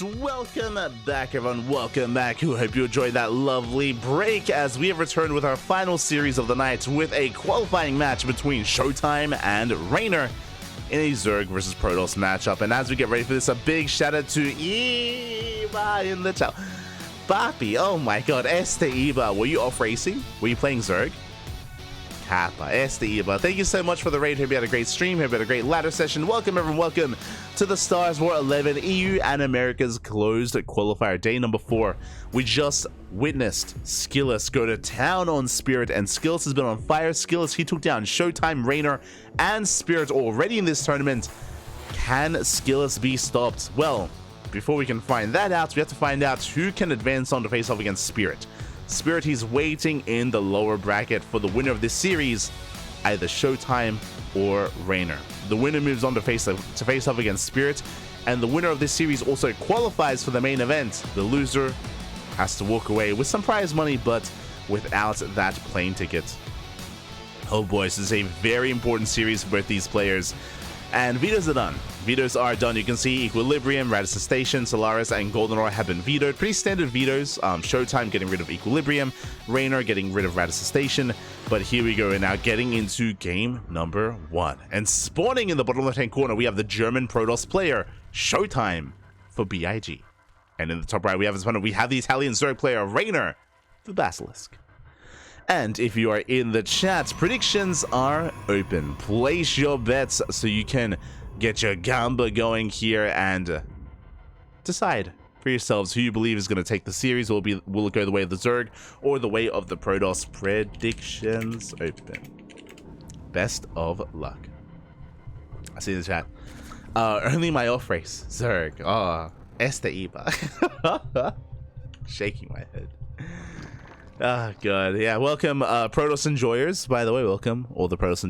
Alright, welcome back everyone, welcome back. I hope you enjoyed that lovely break as we have returned with our final series of the night with a qualifying match between ShoWTimE and Reynor in a Zerg versus Protoss matchup. And as we get ready for this, a big shout out to Eva in the chat. Bappy, oh my god, Eva, were you off racing? Were you playing Zerg? Kappa, Eva, thank you so much for the raid. Hope you had a great stream, hope you had a great ladder session. Welcome everyone, welcome to the StarsWar 11 EU and America's Closed Qualifier, day number 4. We just witnessed Skillous go to town on Spirit, and Skillous has been on fire. Skillous, he took down ShoWTimE, Reynor, and Spirit already in this tournament. Can Skillous be stopped? Well, before we can find that out, we have to find out who can advance on to face off against Spirit. Spirit, he's waiting in the lower bracket for the winner of this series, either ShoWTimE or Reynor. The winner moves on to face off against Spirit, and the winner of this series also qualifies for the main event. The loser has to walk away with some prize money, but without that plane ticket. Oh boy, this is a very important series for both these players. And vetoes are done. Vetoes are done. You can see Equilibrium, Radisson Station, Solaris, and Goldenrod have been vetoed. Pretty standard vetoes. ShoWTimE getting rid of Equilibrium, Reynor getting rid of Radisson Station. But here we go, and now getting into game number 1. And spawning in the bottom left-hand corner, we have the German Protoss player, ShoWTimE, for BIG. And in the top right, we have the Italian Zerg player, Reynor, for Basilisk. And if you are in the chat, predictions are open. Place your bets so you can get your gamba going here and decide for yourselves who you believe is going to take the series. Will it go the way of the Zerg or the way of the Protoss? Predictions open. Best of luck. I see the chat. Only my off race, Zerg. Oh, Eva. Shaking my head. Ah, God. Yeah, welcome, Protoss enjoyers, by the way. Welcome, all the Protoss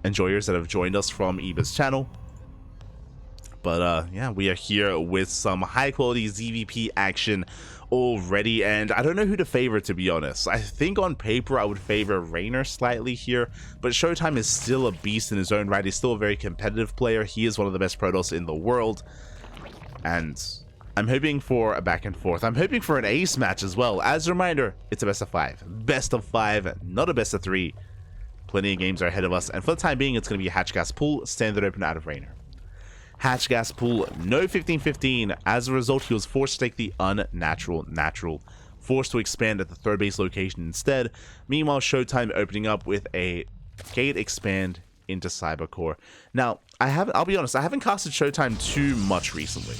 enjoyers that have joined us from Eva's channel. But, yeah, we are here with some high-quality ZvP action already, and I don't know who to favor, to be honest. I think on paper I would favor Reynor slightly here, but ShoWTimE is still a beast in his own right. He's still a very competitive player. He is one of the best Protoss in the world, and I'm hoping for a back and forth. I'm hoping for an ace match as well. As a reminder, it's a best of 5. Best of 5, not a best of 3. Plenty of games are ahead of us, and for the time being, it's going to be a hatch gas pool, standard open out of Reynor. Hatch gas pool, no 15-15. As a result, he was forced to take the unnatural natural, forced to expand at the third base location instead. Meanwhile, ShoWTimE opening up with a gate expand into Cybercore. Now, I'll be honest, I haven't casted ShoWTimE too much recently.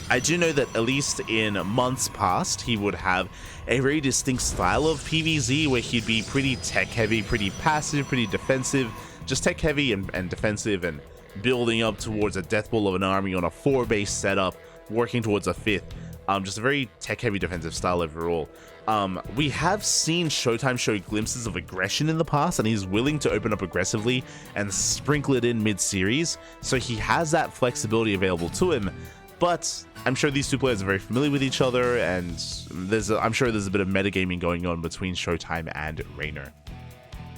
I do know that at least in months past, he would have a very distinct style of PvZ where he'd be pretty tech heavy, pretty passive, pretty defensive, just tech heavy and defensive, and building up towards a death ball of an army on a 4-base setup, working towards a 5th. Just a very tech heavy defensive style overall. We have seen ShoWTimE show glimpses of aggression in the past, and he's willing to open up aggressively and sprinkle it in mid-series, so he has that flexibility available to him. But I'm sure these two players are very familiar with each other, and I'm sure there's a bit of metagaming going on between ShoWTimE and Reynor.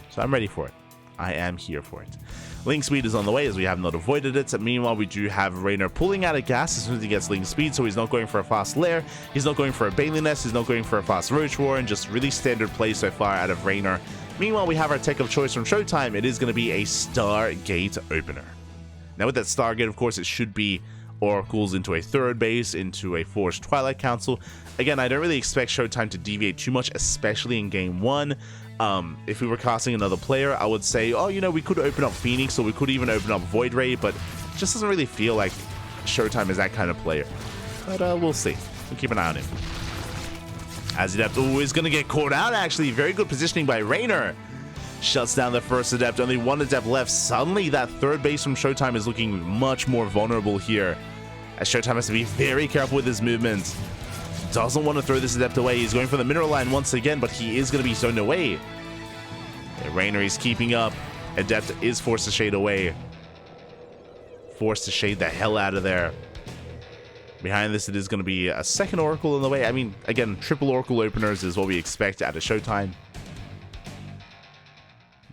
So I'm ready for it. I am here for it. Link speed is on the way, as we have not avoided it. Meanwhile, we do have Reynor pulling out of gas as soon as he gets link speed, so he's not going for a fast lair, he's not going for a Baneling Nest, he's not going for a fast Roach War, and just really standard play so far out of Reynor. Meanwhile, we have our tech of choice from ShoWTimE. It is going to be a Stargate opener. Now with that Stargate, of course, it should be oracles into a third base, into a forged Twilight Council. Again, I don't really expect ShoWTimE to deviate too much, especially in game 1. If we were casting another player, I would say, oh, you know, we could open up Phoenix, or we could even open up Void Ray, but it just doesn't really feel like ShoWTimE is that kind of player. But we'll see. We'll keep an eye on him. As Adept, is going to get caught out, actually. Very good positioning by Reynor. Shuts down the first Adept, only one Adept left. Suddenly, that third base from ShoWTimE is looking much more vulnerable here, as ShoWTimE has to be very careful with his movements. Doesn't want to throw this Adept away. He's going for the mineral line once again, but he is going to be zoned away. Reynor is keeping up. Adept is forced to shade away. Forced to shade the hell out of there. Behind this, it is going to be a second Oracle in the way. I mean, again, triple Oracle openers is what we expect out of ShoWTimE.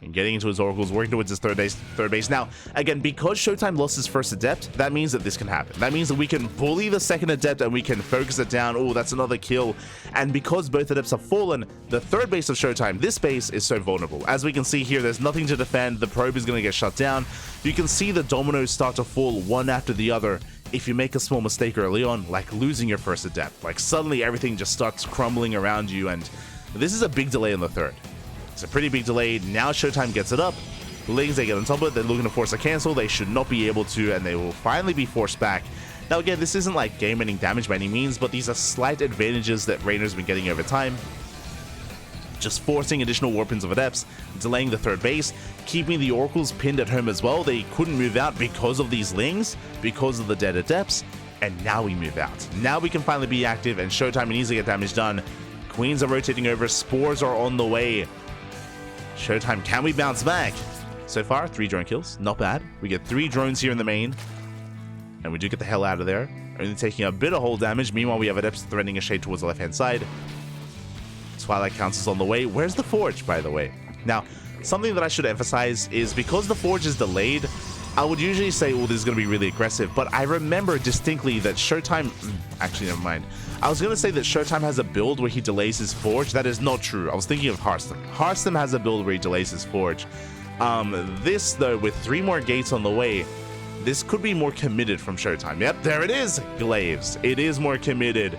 and getting into his oracles, working towards his third base. Now, again, because ShoWTimE lost his first adept, that means that this can happen. That means that we can bully the second adept and we can focus it down. Oh, that's another kill. And because both adepts have fallen, the third base of ShoWTimE, this base is so vulnerable. As we can see here, there's nothing to defend. The probe is going to get shut down. You can see the dominoes start to fall one after the other. If you make a small mistake early on, like losing your first adept, like suddenly everything just starts crumbling around you, and this is a big delay in the third. It's a pretty big delay. Now ShoWTimE gets it up. Lings, they get on top of it. They're looking to force a cancel. They should not be able to, and they will finally be forced back. Now again, this isn't like game-ending damage by any means, but these are slight advantages that Reynor's been getting over time. Just forcing additional weapons of adepts, delaying the third base, keeping the oracles pinned at home as well. They couldn't move out because of these lings, because of the dead adepts, and now we move out. Now we can finally be active, and ShoWTimE needs to get damage done. Queens are rotating over, spores are on the way. ShoWTimE, can we bounce back? So far, 3 drone kills, not bad. We get 3 drones here in the main, and we do get the hell out of there. Only taking a bit of hull damage. Meanwhile, we have adepts threatening a shade towards the left-hand side. Twilight Council's on the way. Where's the Forge, by the way? Now, something that I should emphasize is because the Forge is delayed, I would usually say, oh, this is going to be really aggressive, but I remember distinctly that ShoWTimE... Actually, never mind. I was going to say that ShoWTimE has a build where he delays his Forge. That is not true. I was thinking of Hearthstone. Hearthstone has a build where he delays his Forge. This, though, with 3 more gates on the way, this could be more committed from ShoWTimE. Yep, there it is, Glaives. It is more committed.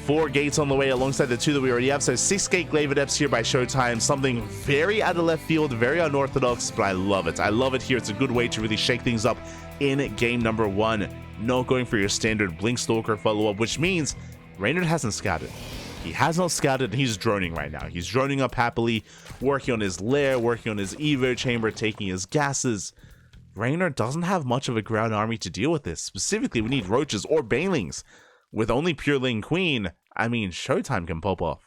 4 gates on the way alongside the 2 that we already have. So 6 gate Glaive Adepts here by ShoWTimE. Something very out of left field, very unorthodox, but I love it. I love it here. It's a good way to really shake things up in game number 1. Not going for your standard Blink Stalker follow-up, which means Reynor hasn't scouted. He has not scouted, and he's droning right now. He's droning up happily, working on his lair, working on his Evo chamber, taking his gases. Reynor doesn't have much of a ground army to deal with this. Specifically, we need Roaches or Banelings. With only Pure Ling Queen, I mean, ShoWTimE can pop off.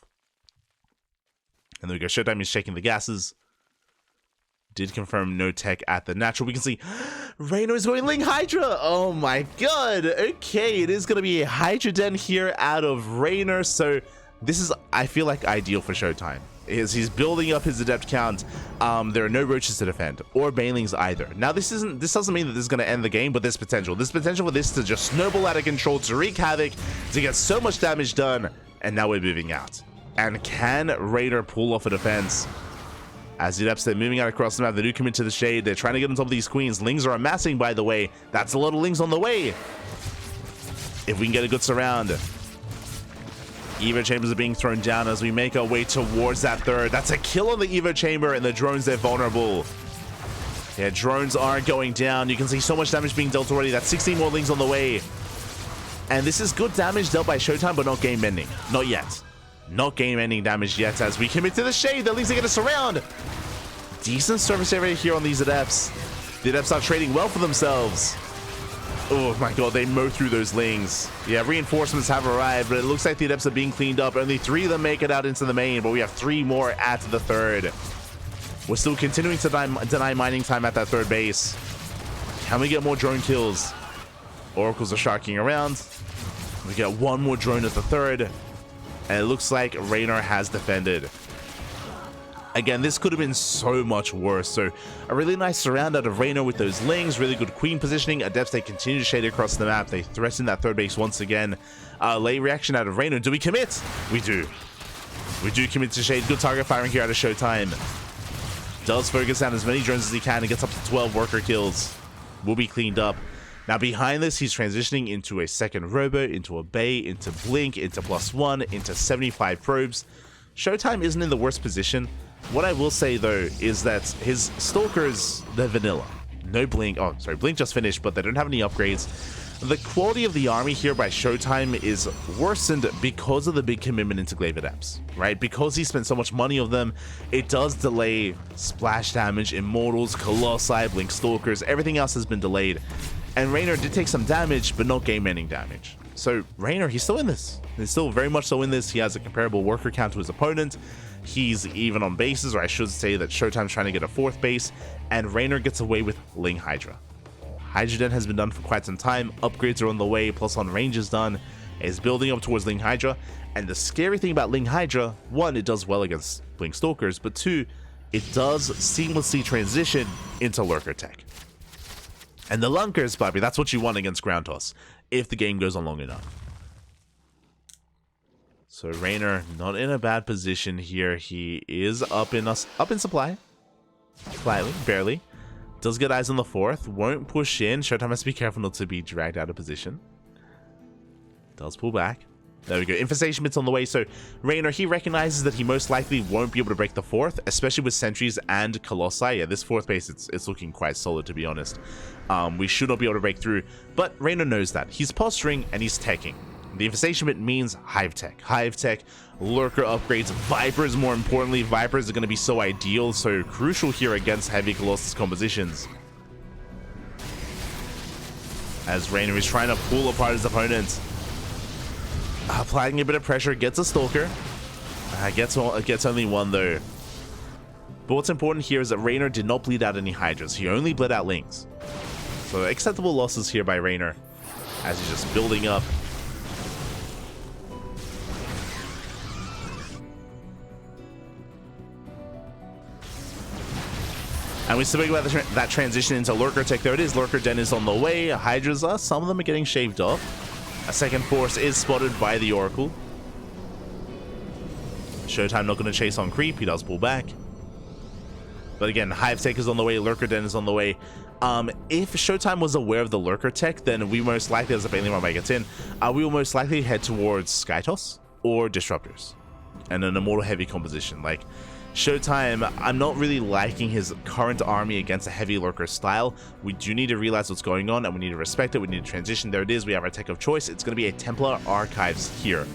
And there we go. ShoWTimE is shaking the gases. Did confirm no tech at the natural. We can see Reynor is going Ling Hydra. Oh my god. Okay, it is going to be a Hydra Den here out of Reynor. So this is, I feel like, ideal for ShoWTimE. He's building up his adept count. There are no Roaches to defend, or Banelings either. Now, this doesn't mean that this is going to end the game, but there's potential. There's potential for this to just snowball out of control, to wreak havoc, to get so much damage done, and now we're moving out. And can Reynor pull off a defense? As the adepts, they're moving out across the map. They do commit to the shade. They're trying to get on top of these queens. Lings are amassing, by the way. That's a lot of Lings on the way. If we can get a good surround. Evo chambers are being thrown down as we make our way towards that third. That's a kill on the Evo chamber, and the drones, they're vulnerable. Yeah, drones are going down. You can see so much damage being dealt already. That's 16 more Lings on the way. And this is good damage dealt by ShoWTimE, but not game ending. Not yet. Not game ending damage yet as we commit to the shade. The Lings are going to surround. Decent surface area here on these adepts. The adepts are trading well for themselves. Oh my god, they mow through those Lings. Yeah, reinforcements have arrived, but it looks like the adepts are being cleaned up. Only 3 of them make it out into the main, but we have 3 more at the third. We're still continuing to deny mining time at that third base. Can we get more drone kills? Oracles are sharking around. We get 1 more drone at the third, and it looks like Reynor has defended. Again, this could have been so much worse. So a really nice surround out of Reynor with those Lings, really good queen positioning. Adepts, they continue to shade across the map. They threaten that third base once again. Late reaction out of Reynor. Do we commit? We do. We do commit to shade. Good target firing here out of ShoWTimE. Does focus down as many drones as he can and gets up to 12 worker kills. Will be cleaned up. Now behind this, he's transitioning into a second robo, into a bay, into blink, into +1, into 75 probes. ShoWTimE isn't in the worst position. What I will say, though, is that his Stalkers, they're vanilla. No Blink. Oh, sorry, Blink just finished, but they don't have any upgrades. The quality of the army here by ShoWTimE is worsened because of the big commitment into Glaive Adepts, right? Because he spent so much money on them, it does delay splash damage, Immortals, Colossi, Blink Stalkers, everything else has been delayed. And Reynor did take some damage, but not game-ending damage. So Reynor, he's still in this. He's still very much so in this. He has a comparable worker count to his opponent. He's even on bases, or I should say that ShoWTimE's trying to get a 4th base, and Reynor gets away with Ling Hydra. Hydra Den has been done for quite some time. Upgrades are on the way, plus on range is done. It's building up towards Ling Hydra, and the scary thing about Ling Hydra, 1, it does well against Blink Stalkers, but 2, it does seamlessly transition into lurker tech. And the lunkers, Bobby, that's what you want against ground toss, if the game goes on long enough. So Reynor not in a bad position here. He is up in supply. Slightly, barely. Does get eyes on the fourth. Won't push in. ShoWTimE has to be careful not to be dragged out of position. Does pull back. There we go. Infestation bits on the way. So Reynor, he recognizes that he most likely won't be able to break the fourth, especially with sentries and colossi. Yeah, this fourth base, it's looking quite solid, to be honest. We should not be able to break through, but Reynor knows that. He's posturing and he's teching. The infestation bit means hive tech. Hive tech, lurker upgrades, Vipers more importantly. Vipers are going to be so ideal, so crucial here against heavy Colossus compositions. As Reynor is trying to pull apart his opponent. Applying a bit of pressure, gets a Stalker. Gets only one though. But what's important here is that Reynor did not bleed out any Hydras. He only bled out Lings. So acceptable losses here by Reynor as he's just building up. And we speak about that transition into lurker tech. There it is. Lurker Den is on the way. Hydras are, some of them are getting shaved off. A second force is spotted by the Oracle. ShoWTimE not going to chase on creep. He does pull back. But again, Hive Tech is on the way. Lurker Den is on the way. If ShoWTimE was aware of the lurker tech, then we most likely, as the Bailey Runway gets in, we will most likely head towards Skytoss or Disruptors and an Immortal heavy composition. Like ShoWTimE, I'm not really liking his current army against a heavy lurker style. We do need to realize what's going on and we need to respect it. We need to transition. There it is. We have our tech of choice. It's going to be a Templar Archives here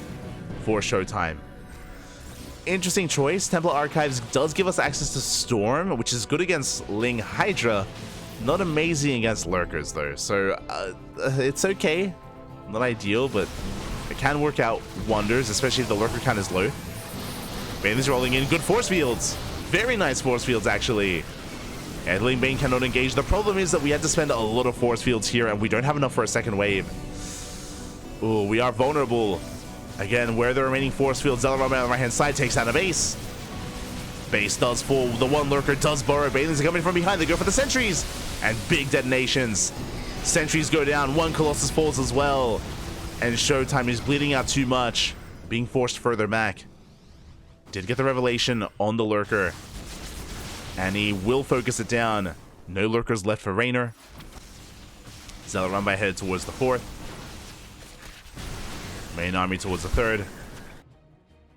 for ShoWTimE. Interesting choice. Templar Archives does give us access to Storm, which is good against Ling Hydra. Not amazing against lurkers though. So it's okay. Not ideal, but it can work out wonders, especially if the lurker count is low. Bane's rolling in. Good force fields. Very nice force fields, actually. And Ling Bane cannot engage. The problem is that we had to spend a lot of force fields here, and we don't have enough for a second wave. Ooh, we are vulnerable. Again, where are the remaining force fields? Zellarama on the right-hand side takes down a base. Base does fall. The one lurker does burrow. Bane's are coming from behind. They go for the sentries. And big detonations. Sentries go down. One Colossus falls as well. And ShoWTimE is bleeding out too much. Being forced further back. Did get the revelation on the lurker. And he will focus it down. No lurkers left for Reynor. Zellarama headed towards the fourth. Main army towards the third.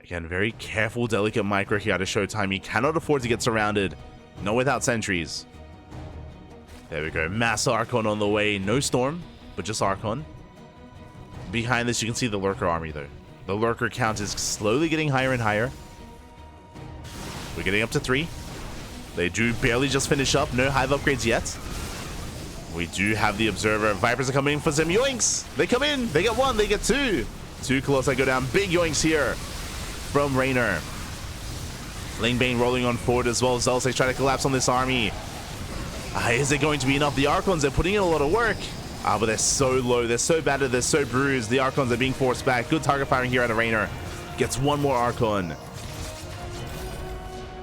Again, very careful, delicate micro here out of ShoWTimE. He cannot afford to get surrounded. Not without sentries. There we go. Mass Archon on the way. No Storm, but just Archon. Behind this, you can see the lurker army though. The lurker count is slowly getting higher and higher. We're getting up to 3. They do barely just finish up. No hive upgrades yet. We do have the Observer. Vipers are coming in for some yoinks. They come in. They get 1. They get 2. 2 Colossi go down. Big yoinks here from Reynor. Ling Bane rolling on forward as well. Zelsa's trying to collapse on this army. Is it going to be enough? The Archons are putting in a lot of work. But they're so low. They're so battered. They're so bruised. The Archons are being forced back. Good target firing here out of Reynor. Gets 1 more Archon.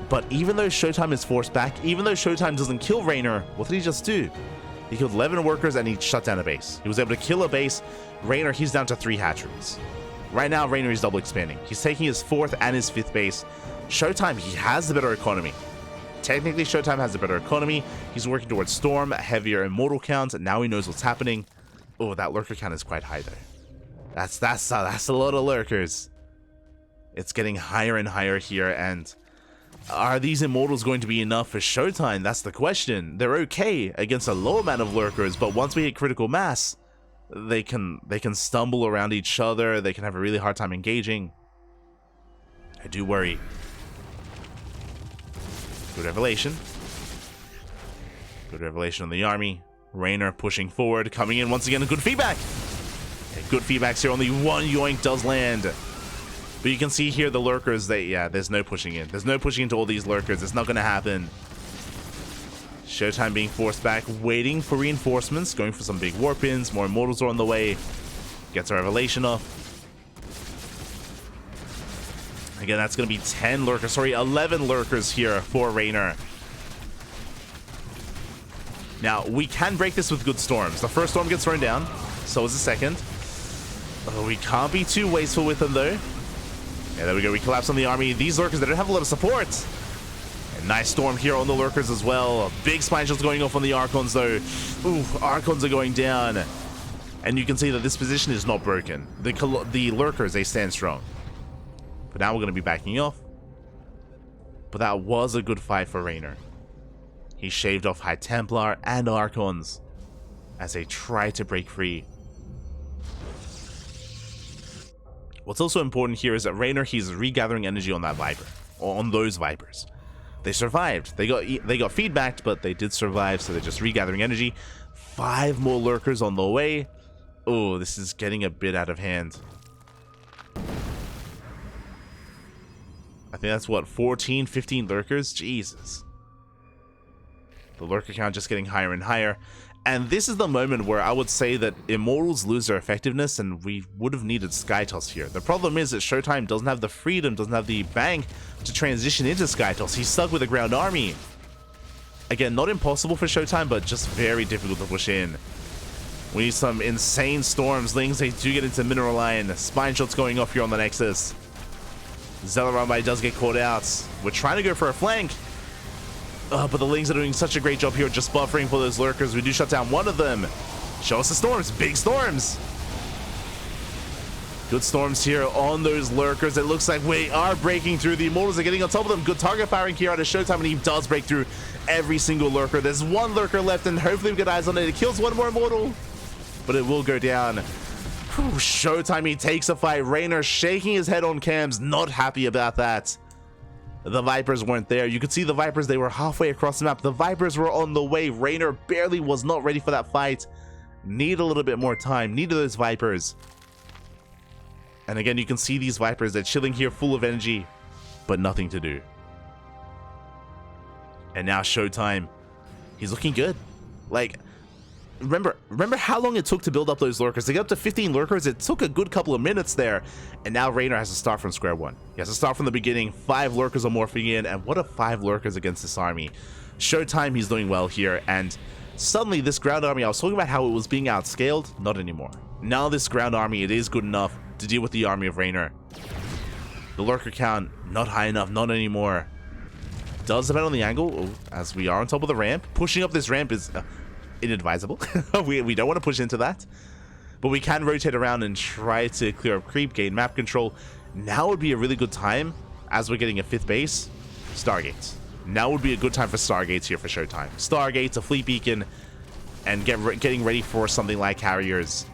But even though ShoWTimE is forced back, even though ShoWTimE doesn't kill Reynor, what did he just do? He killed 11 workers and he shut down a base. He was able to kill a base. Reynor, he's down to 3 hatcheries. Right now, Reynor is double expanding. He's taking his 4th and his 5th base. ShoWTimE, he has the better economy. Technically, ShoWTimE has the better economy. He's working towards Storm, heavier Immortal count. Now he knows what's happening. Oh, that lurker count is quite high though. That's a lot of lurkers. It's getting higher and higher here, and are these Immortals going to be enough for ShoWTimE? That's the question. They're okay against a low amount of lurkers, but once we hit critical mass, they can stumble around each other. They can have a really hard time engaging. I do worry. Good revelation. Good revelation on the army. Reynor pushing forward, coming in once again. Good feedback. Okay, good feedbacks here. Only 1 yoink does land. But you can see here the lurkers, there's no pushing in. There's no pushing into all these lurkers. It's not going to happen. ShoWTimE being forced back, waiting for reinforcements, going for some big warp ins. More Immortals are on the way. Gets a revelation off. Again, that's going to be 10 lurkers. Sorry, 11 lurkers here for Reynor. Now, we can break this with good storms. The first storm gets thrown down. So is the second. Oh, we can't be too wasteful with them, though. Yeah, there we go. We collapse on the army. These lurkers, they don't have a lot of support. A nice storm here on the lurkers as well. Big spine shields going off on the Archons, though. Ooh, Archons are going down. And you can see that this position is not broken. The lurkers, they stand strong. But now we're going to be backing off. But that was a good fight for Reynor. He shaved off High Templar and Archons as they try to break free. What's also important here is that Reynor, he's regathering energy on that Viper, or on those Vipers. They survived. They got feedbacked, but they did survive, so they're just regathering energy. 5 more lurkers on the way. Oh, this is getting a bit out of hand. I think that's what, 14, 15 lurkers? Jesus. The lurker count just getting higher and higher. And this is the moment where I would say that Immortals lose their effectiveness, and we would have needed SkyToss here. The problem is that ShoWTimE doesn't have the freedom, doesn't have the bank to transition into SkyToss. He's stuck with a ground army. Again, not impossible for ShoWTimE, but just very difficult to push in. We need some insane storms. Lings, they do get into Mineral Line. Spine shots going off here on the Nexus. Zealot does get caught out. We're trying to go for a flank. But the Lings are doing such a great job here just buffering for those lurkers. We do shut down one of them. Show us the storms. Big storms. Good storms here on those lurkers. It looks like we are breaking through. The Immortals are getting on top of them. Good target firing here out of ShoWTimE, and he does break through every single lurker. There's one lurker left, and hopefully we get eyes on it. It kills one more Immortal, but it will go down. Whew, ShoWTimE, he takes a fight. Reynor shaking his head on cams, not happy about that. The Vipers weren't there. You could see the Vipers, they were halfway across the map. The Vipers were on the way. Reynor barely was not ready for that fight. Need a little bit more time. Needed those Vipers. And again, you can see these Vipers. They're chilling here full of energy, but nothing to do. And now ShoWTimE. He's looking good. Like, remember how long it took to build up those lurkers? To get up to 15 lurkers, it took a good couple of minutes there. And now Reynor has to start from square one. He has to start from the beginning. 5 lurkers are morphing in, and what are 5 lurkers against this army? ShoWTimE, he's doing well here, and suddenly this ground army, I was talking about how it was being outscaled, not anymore. Now this ground army, it is good enough to deal with the army of Reynor. The lurker count, not high enough, not anymore. Does depend on the angle, as we are on top of the ramp. Pushing up this ramp is inadvisable. we don't want to push into that, but we can rotate around and try to clear up creep, gain map control. Now would be a really good time, as we're getting a 5th base, Stargates. Now would be a good time for Stargates here for ShoWTimE. Stargates, a fleet beacon, and getting ready for something like carriers.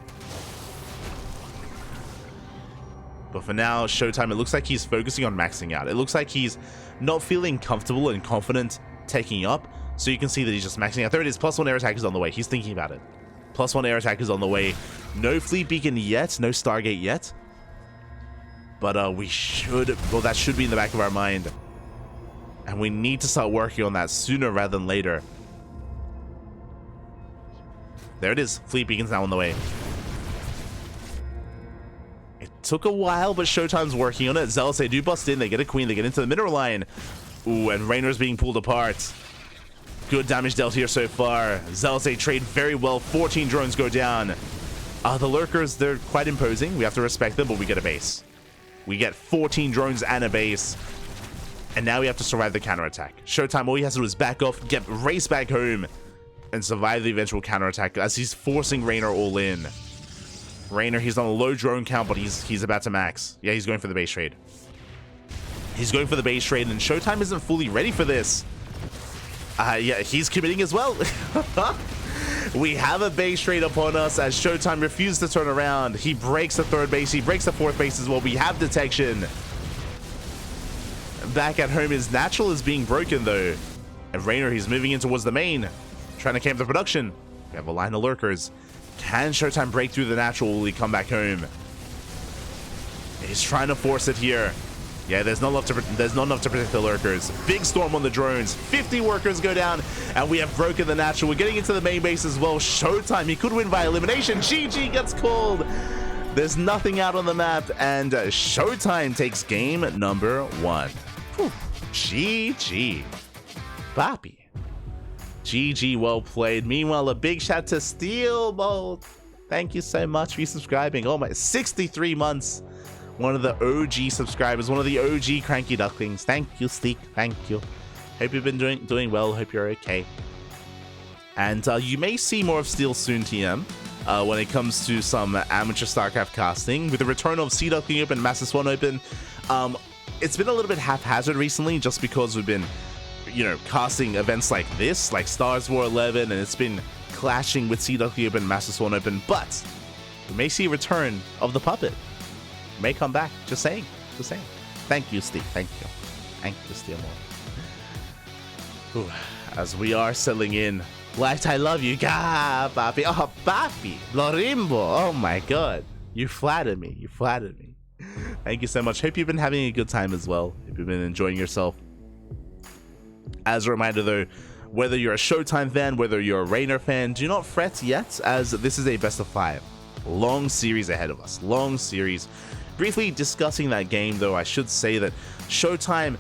But for now, ShoWTimE, it looks like he's focusing on maxing out. It looks like he's not feeling comfortable and confident taking up. So you can see that he's just maxing out. There it is. +1 air attack is on the way. He's thinking about it. +1 air attack is on the way. No fleet beacon yet. No Stargate yet. But we should... Well, that should be in the back of our mind. And we need to start working on that sooner rather than later. There it is. Fleet beacon's now on the way. It took a while, but ShoWTimE's working on it. Zealots, they do bust in. They get a queen. They get into the Mineral Line. Ooh, and Reynor's being pulled apart. Good damage dealt here so far. Zealots, they trade very well. 14 drones go down. The lurkers, they're quite imposing. We have to respect them, but we get a base. We get 14 drones and a base. And now we have to survive the counterattack. ShoWTimE, all he has to do is back off, race back home, and survive the eventual counterattack as he's forcing Reynor all in. Reynor, he's on a low drone count, but he's about to max. Yeah, he's going for the base trade. He's going for the base trade, and ShoWTimE isn't fully ready for this. Yeah, he's committing as well. We have a base trade upon us as ShoWTimE refuses to turn around. He breaks the 3rd base. He breaks the 4th base as well. We have detection. Back at home, his natural is being broken, though. And Reynor, he's moving in towards the main, trying to camp the production. We have a line of lurkers. Can ShoWTimE break through the natural? Will he come back home? He's trying to force it here. Yeah, there's not enough to protect the lurkers. Big storm on the drones. 50 workers go down, and we have broken the natural. We're getting into the main base as well. ShoWTimE, he could win by elimination. GG gets called. There's nothing out on the map, and ShoWTimE takes game number 1. Whew. GG. Boppy. GG, well played. Meanwhile, a big shout to SteelBolt. Thank you so much for subscribing. Oh my, 63 months. One of the OG subscribers, one of the OG CranKy Ducklings. Thank you, Steak. Thank you. Hope you've been doing well. Hope you're okay. And you may see more of Steel soon, TM, when it comes to some amateur StarCraft casting. With the return of CW Open, Master Swan Open, it's been a little bit haphazard recently, just because we've been, you know, casting events like this, like StarsWar 11, and it's been clashing with CW Open, Master Swan Open. But we may see a return of the puppet. It may come back. Just saying. Just saying. Thank you, Steve. Thank you. Thank you, Steel. As we are settling in. Light, I love you. Gah, Papi. Oh, Papi. Lorimbo. Oh my god. You flattered me. You flattered me. Thank you so much. Hope you've been having a good time as well. Hope you've been enjoying yourself. As a reminder though, whether you're a ShoWTimE fan, whether you're a Reynor fan, do not fret yet, as this is a best of 5. Long series ahead of us. Long series. Briefly discussing that game though, I should say that ShoWTimE,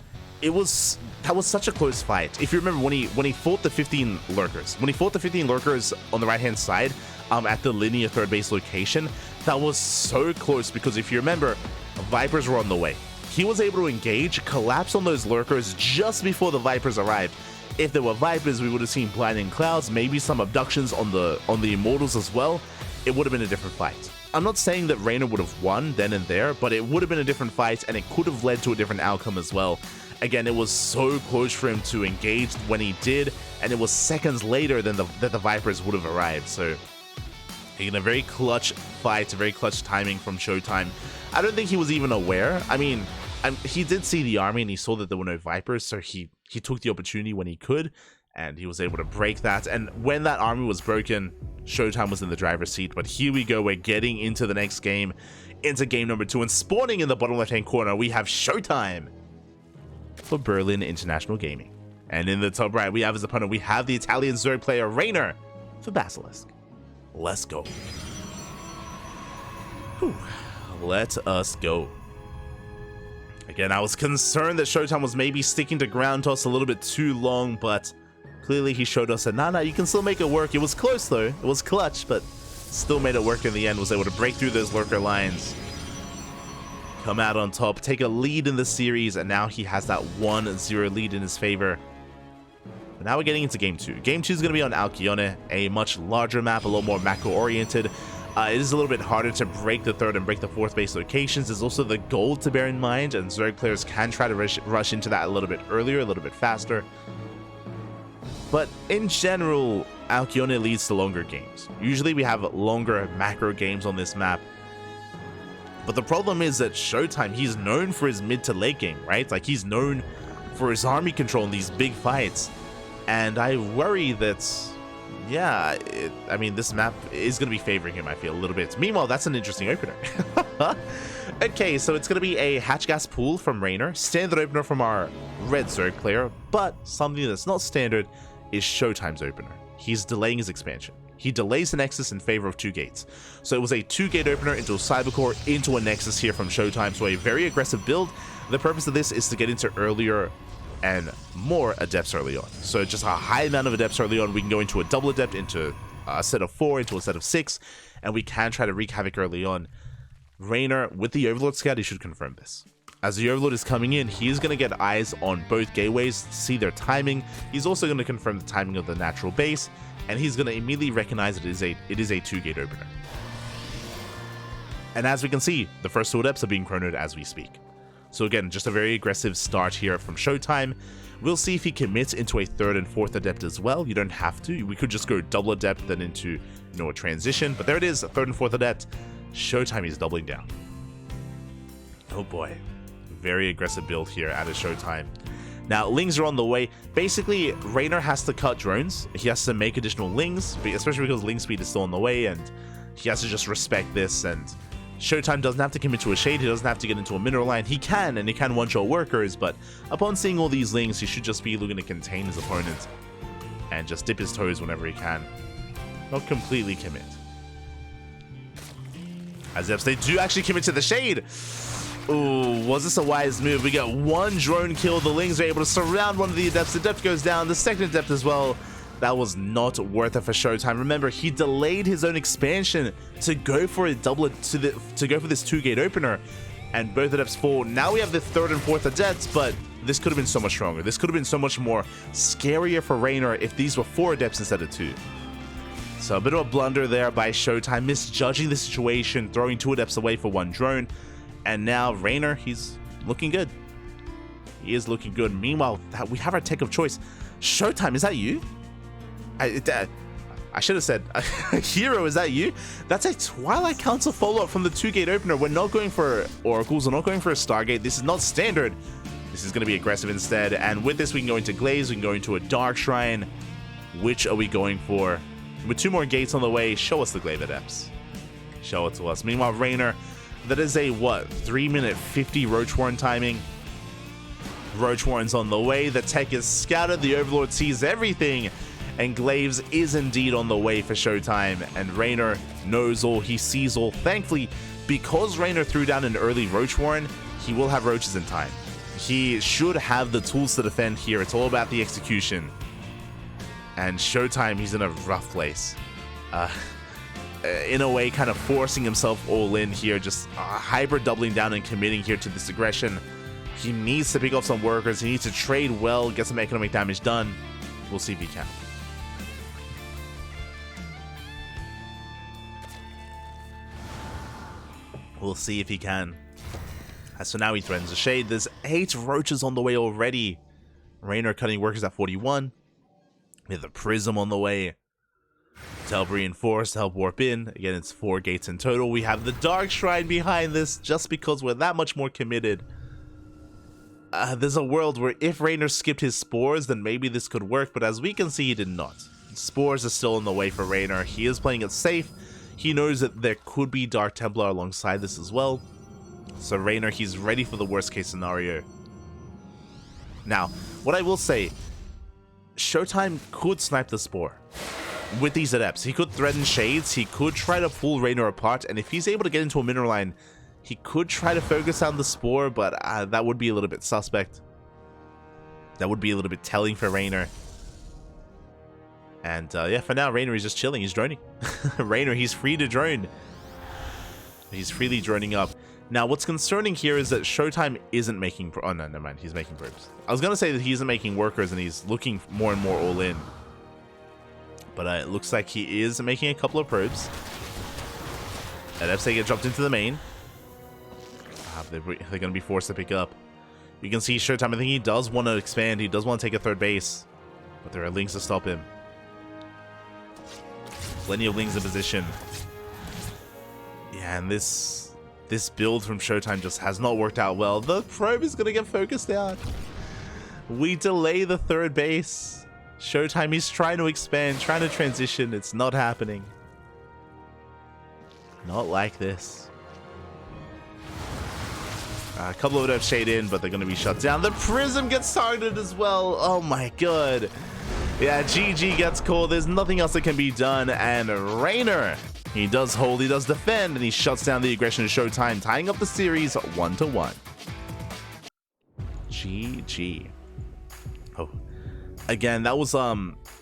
that was such a close fight. If you remember when he fought the 15 lurkers, on the right hand side, at the linear third base location, that was so close, because if you remember, Vipers were on the way. He was able to engage, collapse on those lurkers just before the Vipers arrived. If there were Vipers, we would have seen blinding clouds, maybe some abductions on the Immortals as well. It would have been a different fight. I'm not saying that Reynor would have won then and there, but it would have been a different fight, and it could have led to a different outcome as well. Again, it was so close for him to engage when he did, and it was seconds later than that the Vipers would have arrived. So, again, a very clutch fight, a very clutch timing from ShoWTimE. I don't think he was even aware. I mean, he did see the army and he saw that there were no Vipers, so he took the opportunity when he could, and he was able to break that. And when that army was broken, ShoWTimE was in the driver's seat. But here we go, we're getting into the next game, into game number 2, and spawning in the bottom left-hand corner, we have ShoWTimE for Berlin International Gaming. And in the top right, we have his opponent, we have the Italian Zerg player Reynor for Basilisk. Let's go. Whew. Let us go. Again, I was concerned that ShoWTimE was maybe sticking to ground toss a little bit too long, but clearly he showed us that nah, you can still make it work. It was close though, it was clutch, but still made it work in the end, was able to break through those lurker lines, come out on top, take a lead in the series, and now he has that 1-0 lead in his favor. But now we're getting into game 2. Game 2 is going to be on Alkyone, a much larger map, a little more macro-oriented. It is a little bit harder to break the third and break the fourth base locations. There's also the gold to bear in mind, and Zerg players can try to rush into that a little bit earlier, a little bit faster. But in general, Alkyone leads to longer games. Usually we have longer macro games on this map. But the problem is that ShoWTimE, he's known for his mid to late game, right? Like, he's known for his army control in these big fights. And I worry that, yeah, I mean, this map is going to be favoring him, I feel, a little bit. Meanwhile, that's an interesting opener. Okay, so it's going to be a hatch gas pool from Reynor, standard opener from our red Zerg player, but something that's not standard is ShoWTimE's opener. He's delaying his expansion. He delays the Nexus in favor of 2 gates. So it was a 2-gate opener into a Cybercore, into a Nexus here from ShoWTimE, so a very aggressive build. The purpose of this is to get into earlier and more adepts early on. So just a high amount of adepts early on. We can go into a double adept, into a set of 4, into a set of 6, and we can try to wreak havoc early on. Reynor, with the Overlord Scout, he should confirm this. As the Overlord is coming in, he is going to get eyes on both gateways, see their timing. He's also going to confirm the timing of the natural base, and he's going to immediately recognize it is a 2-gate opener. And as we can see, the first 2 adepts are being chronoed as we speak. So again, just a very aggressive start here from ShoWTimE. We'll see if he commits into a 3rd and 4th adept as well. You don't have to. We could just go double adept, then into, you know, a transition. But there it is, a 3rd and 4th adept. ShoWTimE is doubling down. Oh boy. Very aggressive build here out of ShoWTimE. Now, Lings are on the way. Basically, Reynor has to cut drones. He has to make additional Lings, especially because Ling speed is still on the way, and he has to just respect this. And ShoWTimE doesn't have to commit to a shade. He doesn't have to get into a mineral line. He can, and he can one-shot workers, but upon seeing all these Lings, he should just be looking to contain his opponent and just dip his toes whenever he can. Not completely commit. As Adepts, they do actually commit to the shade. Ooh, was this a wise move? We got one drone kill. The Lings are able to surround one of the Adepts. The Adept goes down. The second Adept as well. That was not worth it for ShoWTimE. Remember, he delayed his own expansion to go for a double to go for this 2-gate opener, and both Adepts fall. Now we have the 3rd and 4th Adepts, but this could have been so much stronger. This could have been so much more scarier for Reynor if these were 4 Adepts instead of 2. So a bit of a blunder there by ShoWTimE, misjudging the situation, throwing 2 Adepts away for 1 drone. And now Reynor, he's looking good. He is looking good. Meanwhile, we have our tech of choice. ShoWTimE, is that you? I should have said, Hero, is that you? That's a Twilight Council follow-up from the 2-gate opener. We're not going for Oracles. We're not going for a Stargate. This is not standard. This is going to be aggressive instead. And with this, we can go into Glaze. We can go into a Dark Shrine. Which are we going for? With 2 more gates on the way, show us the Glaive Adepts. Show it to us. Meanwhile, Reynor, that is a, what, 3-minute 50 Roach Warren timing. Roach Warren's on the way. The tech is scattered. The Overlord sees everything. And Glaives is indeed on the way for ShoWTimE. And Reynor knows all. He sees all. Thankfully, because Reynor threw down an early Roach Warren, he will have Roaches in time. He should have the tools to defend here. It's all about the execution. And ShoWTimE, he's in a rough place. In a way, kind of forcing himself all in here, just hyper doubling down and committing here to this aggression. He needs to pick off some workers. He needs to trade well, get some economic damage done. We'll see if he can. We'll see if he can. So now he threatens a shade. There's 8 Roaches on the way already. Reynor cutting workers at 41. We have the Prism on the way to help reinforce, to help warp in. Again, it's 4 gates in total. We have the Dark Shrine behind this just because we're that much more committed. There's a world where if Reynor skipped his Spores, then maybe this could work, but as we can see, he did not. Spores are still on the way for Reynor. He is playing it safe. He knows that there could be Dark Templar alongside this as well. So Reynor, he's ready for the worst case scenario. Now, what I will say, ShoWTimE could snipe the Spore with these Adepts. He could threaten Shades, he could try to pull Reynor apart, and if he's able to get into a mineral line, he could try to focus on the Spore, but that would be a little bit suspect. That would be a little bit telling for Reynor. And yeah, for now, Reynor is just chilling. He's droning. Reynor, he's free to drone. He's freely droning up. Now, what's concerning here is that ShoWTimE isn't making... Oh, no, never mind. He's making probes. I was going to say that he isn't making workers and he's looking more and more all in. But it looks like he is making a couple of probes. Adepts, they get dropped into the main. They're going to be forced to pick up. You can see ShoWTimE, I think he does want to expand. He does want to take a 3rd base. But there are Lings to stop him. Plenty of Lings in position. Yeah, and this build from ShoWTimE just has not worked out well. The probe is going to get focused out. We delay the 3rd base. ShoWTimE is trying to expand, trying to transition. It's not happening. Not like this. A couple of them shade in, but they're going to be shut down. The Prism gets targeted as well. Oh my god. Yeah, GG gets called. There's nothing else that can be done. And Reynor, he does hold, he does defend, and he shuts down the aggression of ShoWTimE, tying up the series 1-1. GG. Oh. Again, that was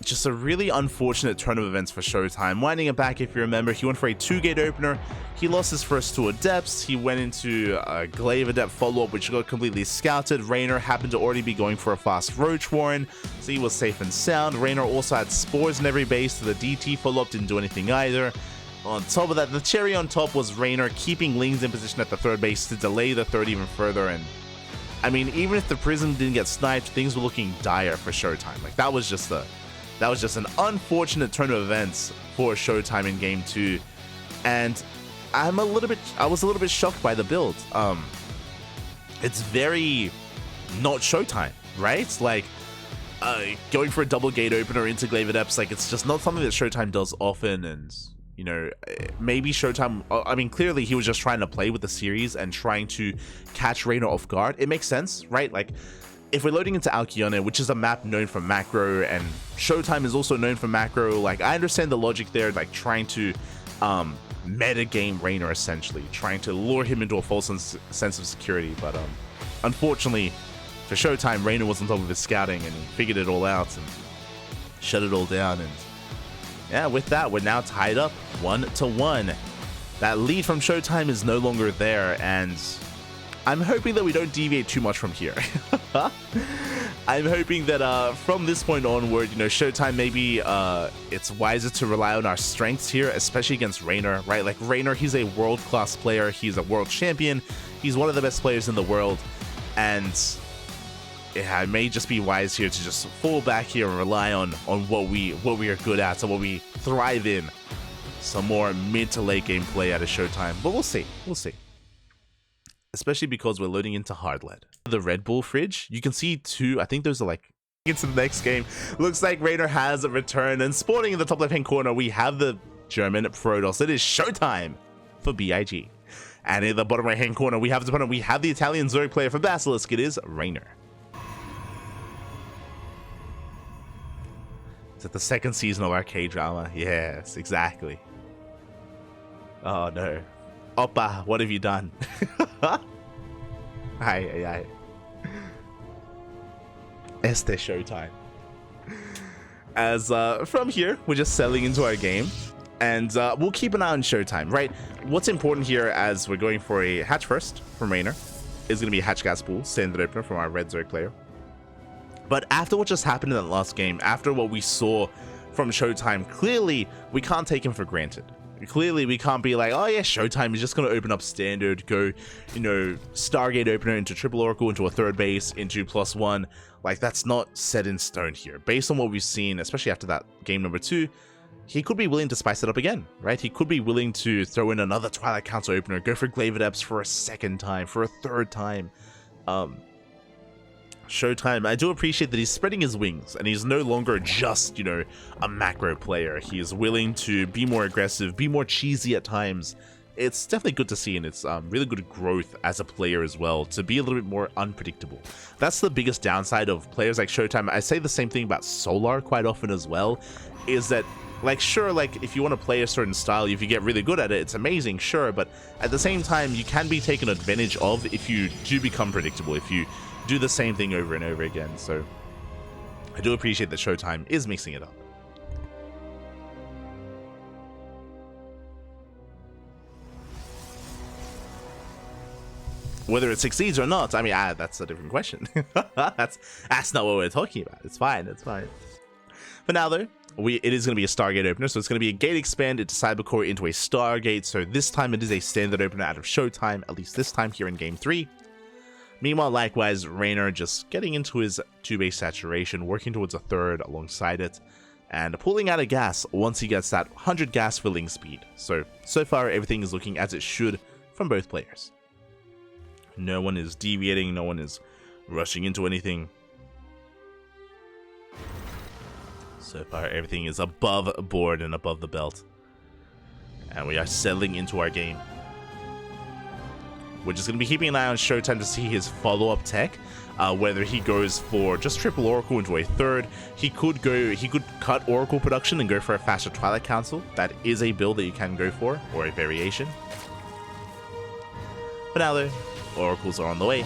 just a really unfortunate turn of events for ShoWTimE. Winding it back, if you remember, he went for a 2-gate opener. He lost his first 2 Adepts. He went into a Glaive Adept follow-up, which got completely scouted. Reynor happened to already be going for a fast Roach Warren, so he was safe and sound. Reynor also had Spores in every base, so the DT follow-up didn't do anything either. On top of that, the cherry on top was Reynor keeping Lings in position at the 3rd base to delay the 3rd even further. And I mean, even if the Prism didn't get sniped, things were looking dire for ShoWTimE. Like that was just an unfortunate turn of events for ShoWTimE in game 2. And I was a little bit shocked by the build. It's very not ShoWTimE, right? Like going for a double gate opener into Glaive Adepts, like it's just not something that ShoWTimE does often. And you know, maybe ShoWTimE, I mean, clearly he was just trying to play with the series and trying to catch Reynor off guard. It makes sense, right? Like, if we're loading into Alcyone, which is a map known for macro, and ShoWTimE is also known for macro, like, I understand the logic there, like, trying to metagame Reynor, essentially, trying to lure him into a false sense of security. But unfortunately, for ShoWTimE, Reynor was on top of his scouting and he figured it all out and shut it all down. And yeah, with that, we're now tied up 1-1. That lead from ShoWTimE is no longer there, and I'm hoping that we don't deviate too much from here. I'm hoping that from this point onward, you know, ShoWTimE, maybe it's wiser to rely on our strengths here, especially against Reynor, right? Like, Reynor, he's a world-class player. He's a world champion. He's one of the best players in the world. And yeah, it may just be wise here to just fall back here and rely on what we are good at, and what we thrive in. Some more mid to late game play out of ShoWTimE, but we'll see. We'll see. Especially because we're loading into hard lead. The Red Bull fridge, you can see two, I think those are like, into the next game. Looks like Reynor has a return, and spawning in the top left hand corner, we have the German Protoss. It is ShoWTimE for BIG. And in the bottom right hand corner, we have the opponent. We have the Italian Zerg player for Basilisk. It is Reynor. Is it the second season of arcade drama? Yes, exactly. Oh no. Oppa, what have you done? Ay. Este ShoWTimE. As from here, we're just settling into our game. And we'll keep an eye on ShoWTimE, right? What's important here as we're going for a hatch first from Reynor is going to be a hatch gas pool, standard opener from our red Zerg player. But after what just happened in that last game, after what we saw from ShoWTimE, clearly we can't take him for granted. Clearly we can't be like, oh yeah, ShoWTimE is just going to open up standard, go, you know, Stargate opener into triple Oracle, into a third base, into +1. Like, that's not set in stone here. Based on what we've seen, especially after that game number 2, he could be willing to spice it up again, right? He could be willing to throw in another Twilight Council opener, go for Glaive Adepts for a second time, for a third time. ShoWTimE, I do appreciate that he's spreading his wings, and he's no longer just, you know, a macro player. He is willing to be more aggressive, be more cheesy at times. It's definitely good to see, and it's really good growth as a player as well, to be a little bit more unpredictable. That's the biggest downside of players like ShoWTimE. I say the same thing about Solar quite often as well, is that, like, sure, like, if you want to play a certain style, if you get really good at it, it's amazing, sure, but at the same time, you can be taken advantage of if you do become predictable, if you do the same thing over and over again. So I do appreciate that ShoWTimE is mixing it up. Whether it succeeds or not, I mean, that's a different question. that's not what we're talking about. It's fine, it's fine. For now though, it is going to be a Stargate opener, so it's going to be a gate expand into Cybercore into a Stargate. So this time it is a standard opener out of ShoWTimE, at least this time here in game 3. Meanwhile, likewise, Reynor just getting into his 2-base saturation, working towards a third alongside it, and pulling out a gas once he gets that 100 gas filling speed. So far, everything is looking as it should from both players. No one is deviating, no one is rushing into anything. So far, everything is above board and above the belt. And we are settling into our game. We're just going to be keeping an eye on ShoWTimE to see his follow-up tech, whether he goes for just triple Oracle into a third. He could cut Oracle production and go for a faster Twilight Council. That is a build that you can go for, or a variation. But now though, Oracles are on the way.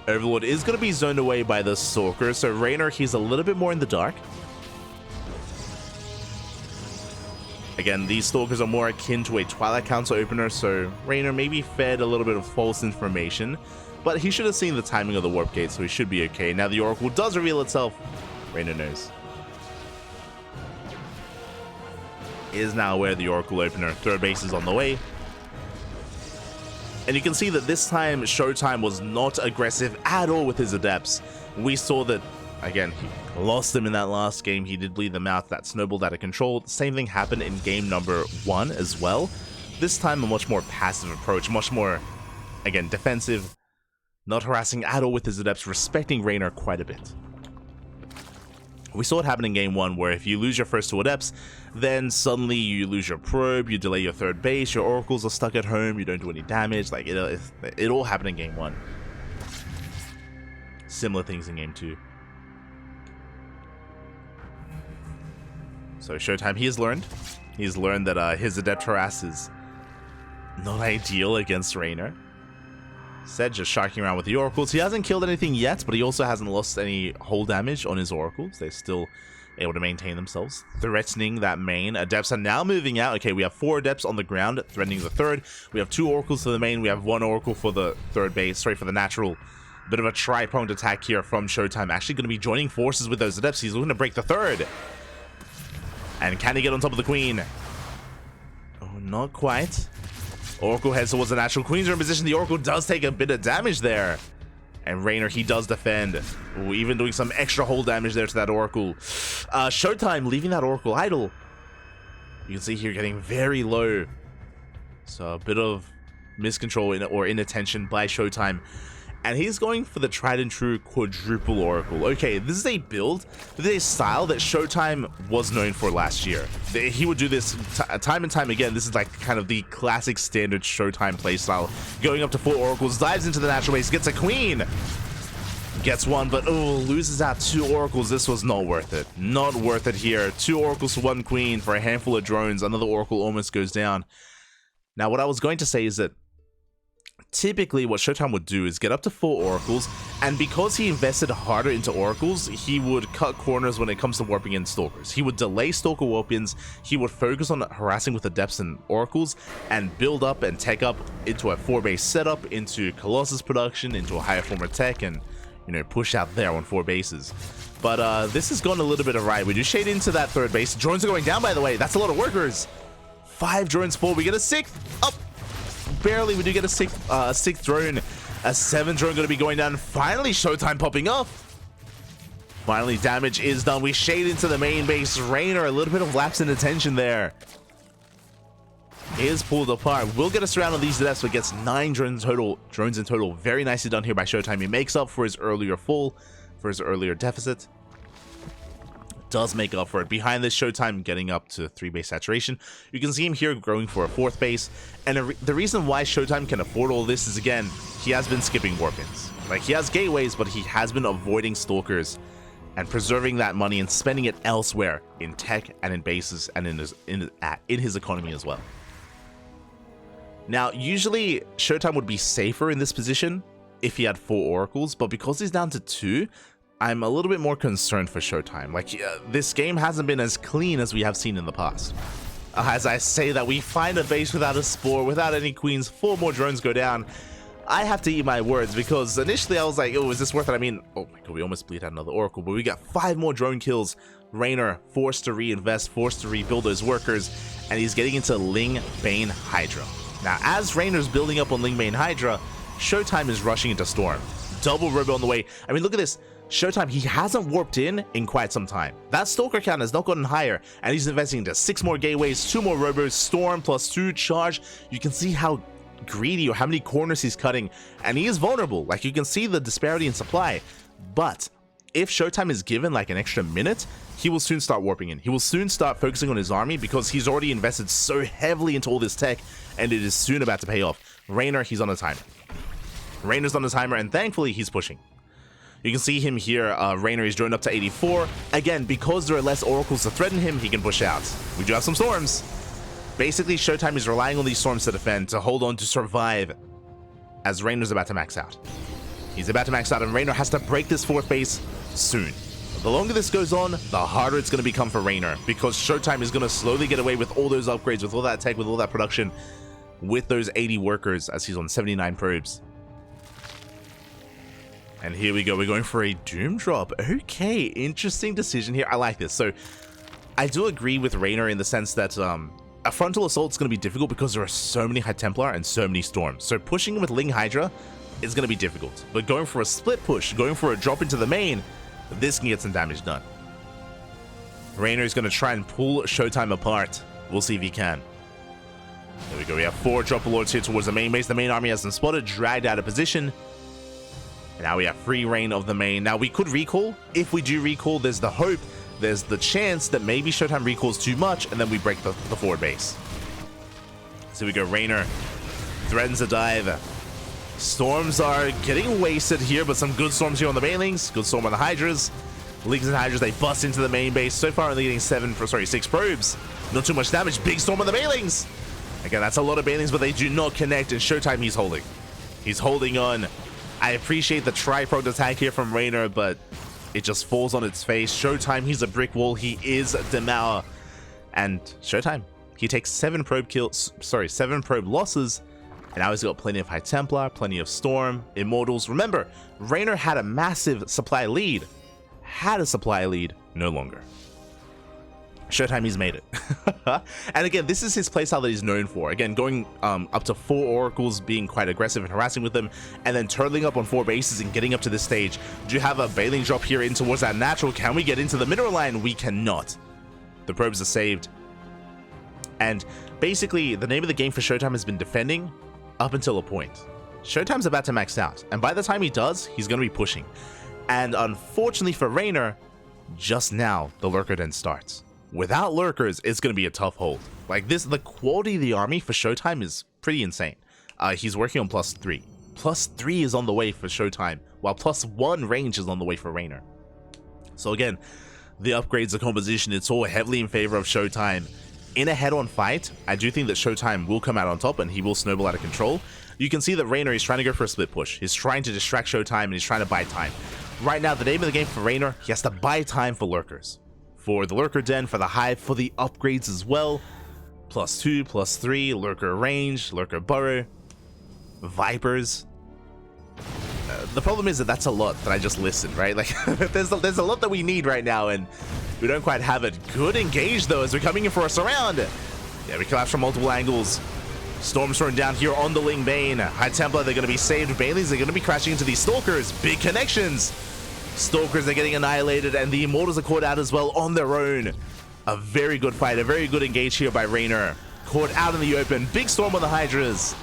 Overlord is going to be zoned away by the Stalker, so Reynor, he's a little bit more in the dark. Again, these Stalkers are more akin to a Twilight Council opener, so Reynor maybe fed a little bit of false information, but he should have seen the timing of the Warp Gate, so he should be okay. Now the Oracle does reveal itself. Reynor knows. He is now aware of the Oracle opener. Third base is on the way. And you can see that this time ShoWTimE was not aggressive at all with his Adepts. We saw that, again, he lost them in that last game. He did bleed them out. That snowballed out of control. The same thing happened in game number 1 as well. This time a much more passive approach, much more, again, defensive, not harassing at all with his Adepts, respecting Reynor quite a bit. We saw it happen in game 1, where if you lose your first 2 Adepts, then suddenly you lose your probe, you delay your third base, your Oracles are stuck at home, you don't do any damage. Like, it all happened in game 1. Similar things in game 2. So ShoWTimE, he has learned. He's learned that his Adept Harass is not ideal against Reynor. Instead, just sharking around with the Oracles. He hasn't killed anything yet, but he also hasn't lost any hull damage on his Oracles. They're still able to maintain themselves, threatening that main. Adepts are now moving out. Okay, we have 4 Adepts on the ground, threatening the third. We have 2 Oracles for the main. We have 1 Oracle for the third base. Sorry, for the natural. Bit of a tri-pronged attack here from ShoWTimE. Actually going to be joining forces with those Adepts. He's looking to break the third. And can he get on top of the Queen? Oh, not quite. Oracle heads towards the natural. Queens are in position. The Oracle does take a bit of damage there. And Reynor, he does defend. Ooh, even doing some extra hull damage there to that Oracle. ShoWTimE leaving that Oracle idle. You can see here getting very low. So a bit of miscontrol or inattention by ShoWTimE. And he's going for the tried and true quadruple Oracle. Okay, this is a build, this is a style that ShoWTimE was known for last year. He would do this time and time again. This is like kind of the classic standard ShoWTimE playstyle. Going up to 4 Oracles, dives into the natural base, gets a Queen. Gets one, but oh, loses out 2 Oracles. This was not worth it. Not worth it here. 2 Oracles for 1 Queen for a handful of drones. Another Oracle almost goes down. Now, what I was going to say is that typically what ShoWTimE would do is get up to 4 Oracles, and because he invested harder into Oracles, he would cut corners when it comes to warping in Stalkers. He would delay Stalker warp-ins, he would focus on harassing with Adepts and Oracles, and build up and tech up into a 4-base setup, into Colossus production, into a higher form of tech, and, you know, push out there on 4 bases. But this has gone a little bit awry. We do shade into that 3rd base. Drones are going down, by the way. That's a lot of workers. 5 drones fall. We get a 6th. Up. Barely. We do get a 6th drone. A 7th drone going to be going down. Finally, ShoWTimE popping up. Finally, damage is done. We shade into the main base. Reynor, a little bit of lapse in attention there. Is pulled apart. Will get us around on these deaths, but gets 9 drones in total. Very nicely done here by ShoWTimE. He makes up for his earlier fall, for his earlier deficit. Does make up for it. Behind this, ShoWTimE getting up to 3-base saturation. You can see him here growing for a 4th base. And the reason why ShoWTimE can afford all this is, again, he has been skipping warp-ins. Like, he has gateways, but he has been avoiding Stalkers and preserving that money and spending it elsewhere in tech and in bases and in his economy as well. Now, usually ShoWTimE would be safer in this position if he had 4 Oracles, but because he's down to 2, I'm a little bit more concerned for ShoWTimE. Like, this game hasn't been as clean as we have seen in the past. As I say that, we find a base without a Spore, without any Queens, 4 more drones go down. I have to eat my words, because initially I was like, oh, is this worth it? I mean, oh my god, we almost bleed out another Oracle, but we got 5 more drone kills. Reynor forced to reinvest, forced to rebuild those workers, and he's getting into Ling Bane Hydra. Now, as Reynor's building up on Ling Bane Hydra, ShoWTimE is rushing into Storm. Double Robo on the way. I mean, look at this. ShoWTimE, he hasn't warped in quite some time. That Stalker count has not gotten higher, and he's investing into 6 more gateways, 2 more Robos, Storm plus 2 charge. You can see how greedy or how many corners he's cutting, and he is vulnerable. Like, you can see the disparity in supply. But if ShoWTimE is given like an extra minute, he will soon start warping in. He will soon start focusing on his army because he's already invested so heavily into all this tech, and it is soon about to pay off. Reynor, he's on a timer. Reynor's on a timer, and thankfully he's pushing. You can see him here, Reynor is droned up to 84. Again, because there are less Oracles to threaten him, he can push out. We do have some Storms. Basically, ShoWTimE is relying on these Storms to defend, to hold on, to survive, as Reynor's about to max out. He's about to max out, and Reynor has to break this 4th base soon. The longer this goes on, the harder it's going to become for Reynor, because ShoWTimE is going to slowly get away with all those upgrades, with all that tech, with all that production, with those 80 workers, as he's on 79 probes. And here we go, we're going for a Doom drop. Okay, interesting decision here. I like this. So, I do agree with Reynor in the sense that a frontal assault is going to be difficult because there are so many High Templar and so many Storms. So, pushing with Ling Hydra is going to be difficult. But going for a split push, going for a drop into the main, this can get some damage done. Reynor is going to try and pull ShoWTimE apart. We'll see if he can. There we go, we have 4 Dropper Lords here towards the main base. The main army has been spotted, dragged out of position. And now we have free reign of the main. Now, we could recall. If we do recall, there's the hope, there's the chance that maybe ShoWTimE recalls too much, and then we break the forward base. So we go, Reynor threatens a dive. Storms are getting wasted here, but some good Storms here on the Banelings. Good Storm on the Hydras. Lings and Hydras, they bust into the main base. So far, only getting 6 probes. Not too much damage. Big storm on the Bailings. Again, that's a lot of Bailings, but they do not connect. And ShoWTimE, he's holding. He's holding on. I appreciate the tri-pronged attack here from Reynor, but it just falls on its face. ShoWTimE, he's a brick wall. He is Demour. And ShoWTimE, he takes 7 probe losses. And now he's got plenty of High Templar, plenty of Storm, Immortals. Remember, Reynor had a massive supply lead. No longer. ShoWTimE, he's made it. And again, this is his playstyle that he's known for. Again, going up to 4 oracles, being quite aggressive and harassing with them, and then turtling up on 4 bases and getting up to this stage. Do you have a Bailing drop here in towards that natural? Can we get into the mineral line? We cannot. The probes are saved. And basically, the name of the game for ShoWTimE has been defending up until a point. ShoWTimE's about to max out, and by the time he does, he's going to be pushing. And unfortunately for Reynor, just now the Lurker Den starts. Without Lurkers, it's going to be a tough hold. Like this, the quality of the army for ShoWTimE is pretty insane. He's working on +3. +3 is on the way for ShoWTimE, while +1 range is on the way for Reynor. So again, the upgrades, the composition, it's all heavily in favor of ShoWTimE. In a head-on fight, I do think that ShoWTimE will come out on top and he will snowball out of control. You can see that Reynor is trying to go for a split push. He's trying to distract ShoWTimE and he's trying to buy time. Right now, the name of the game for Reynor, he has to buy time for Lurkers. For the Lurker Den, for the Hive, for the upgrades as well. +2, +3, Lurker range, Lurker burrow, Vipers. The problem is that that's a lot that I just listed, right? Like, there's a lot that we need right now, and we don't quite have it. Good engage, though, as we're coming in for a surround. Yeah, we collapse from multiple angles. Storm's thrown down here on the Ling Bane. High Templar, they're going to be saved. Bailey's, they're going to be crashing into these Stalkers. Big connections. Stalkers are getting annihilated, and the Immortals are caught out as well on their own. A very good fight, a very good engage here by Reynor. Caught out in the open. Big storm on the Hydras.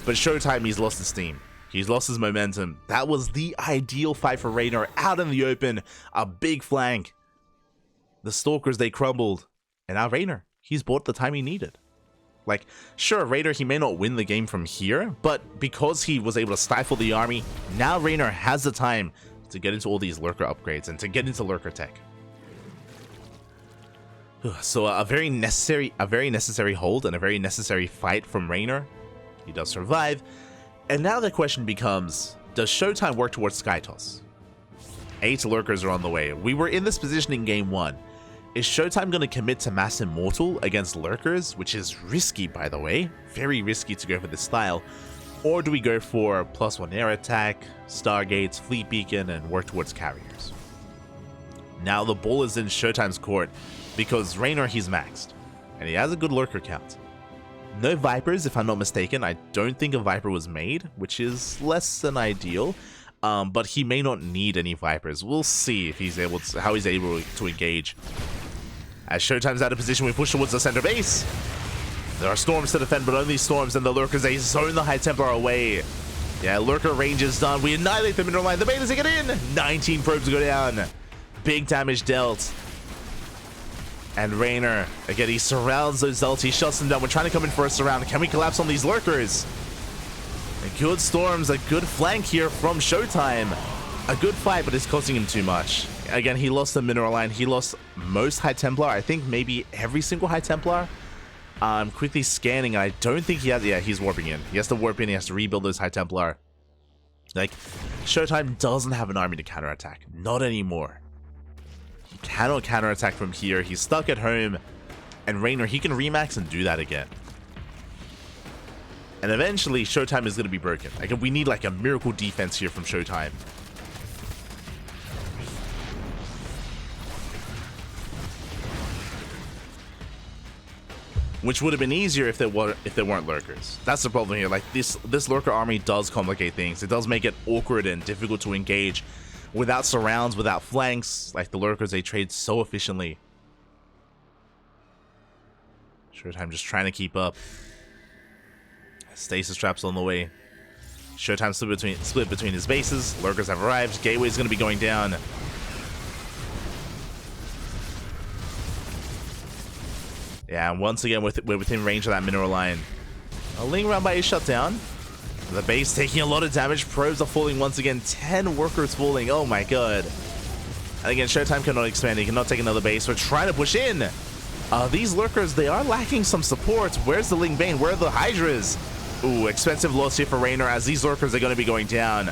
But ShoWTimE, he's lost his steam. He's lost his momentum. That was the ideal fight for Reynor. Out in the open. A big flank. The Stalkers, they crumbled. And now Reynor, he's bought the time he needed. Like, sure, Reynor, he may not win the game from here, but because he was able to stifle the army, now Reynor has the time to get into all these Lurker upgrades and to get into Lurker tech. So a very necessary hold and a very necessary fight from Reynor. He does survive. And now the question becomes, does ShoWTimE work towards Sky Toss? 8 Lurkers are on the way. We were in this position in game 1. Is ShoWTimE going to commit to Mass Immortal against Lurkers, which is risky, by the way, very risky to go for this style, or do we go for +1 air attack, Stargates, Fleet Beacon, and work towards carriers? Now the ball is in ShoWTimE's court because Reynor, he's maxed, and he has a good Lurker count. No Vipers, if I'm not mistaken. I don't think a Viper was made, which is less than ideal. But he may not need any Vipers. We'll see if he's able to, how he's able to engage. As ShoWTimE's out of position, we push towards the center base. There are storms to defend, but only storms, and the Lurkers, they zone the High Templar away. Yeah, Lurker range is done. We annihilate the middle line. The Bailey's get in. 19 probes go down. Big damage dealt. And Reynor, again, he surrounds those Zelts. He shuts them down. We're trying to come in for a surround. Can we collapse on these Lurkers? A good storms, a good flank here from ShoWTimE. A good fight, but it's costing him too much. Again, he lost the mineral line. He lost most High Templar. I think maybe every single High Templar. I'm quickly scanning. I don't think he has... Yeah, he's warping in. He has to warp in. He has to rebuild those High Templar. Like, ShoWTimE doesn't have an army to counterattack. Not anymore. He cannot counterattack from here. He's stuck at home. And Reynor, he can remax and do that again. And eventually, ShoWTimE is going to be broken. Like, we need like a miracle defense here from ShoWTimE. Which would have been easier if there weren't Lurkers. That's the problem here. Like, this Lurker army does complicate things. It does make it awkward and difficult to engage. Without surrounds, without flanks, like the Lurkers, they trade so efficiently. ShoWTimE just trying to keep up. Stasis traps on the way. ShoWTimE split between his bases. Lurkers have arrived. Gateway's going to be going down. Yeah, and once again, we're within range of that mineral line. A Ling round by is shut down. The base taking a lot of damage. Probes are falling once again. 10 workers falling. Oh my god. And again, ShoWTimE cannot expand. He cannot take another base. We're trying to push in. These lurkers, they are lacking some support. Where's the Ling Bane? Where are the Hydras? Ooh, expensive loss here for Reynor, as these lurkers are going to be going down.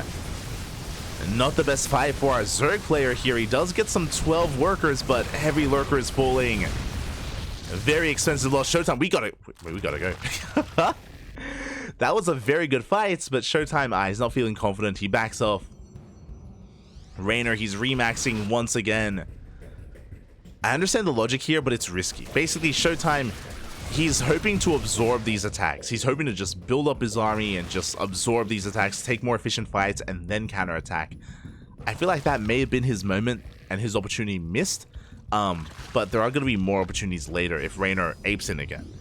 Not the best fight for our Zerg player here. He does get some 12 workers, but heavy lurker is falling. A very expensive loss. ShoWTimE, we gotta go. That was a very good fight, but ShoWTimE, he's not feeling confident. He backs off. Reynor, he's remaxing once again. I understand the logic here, but it's risky. Basically, ShoWTimE, he's hoping to absorb these attacks. He's hoping to just build up his army and just absorb these attacks, take more efficient fights, and then counterattack. I feel like that may have been his moment and his opportunity missed. But there are going to be more opportunities later if Reynor apes in again.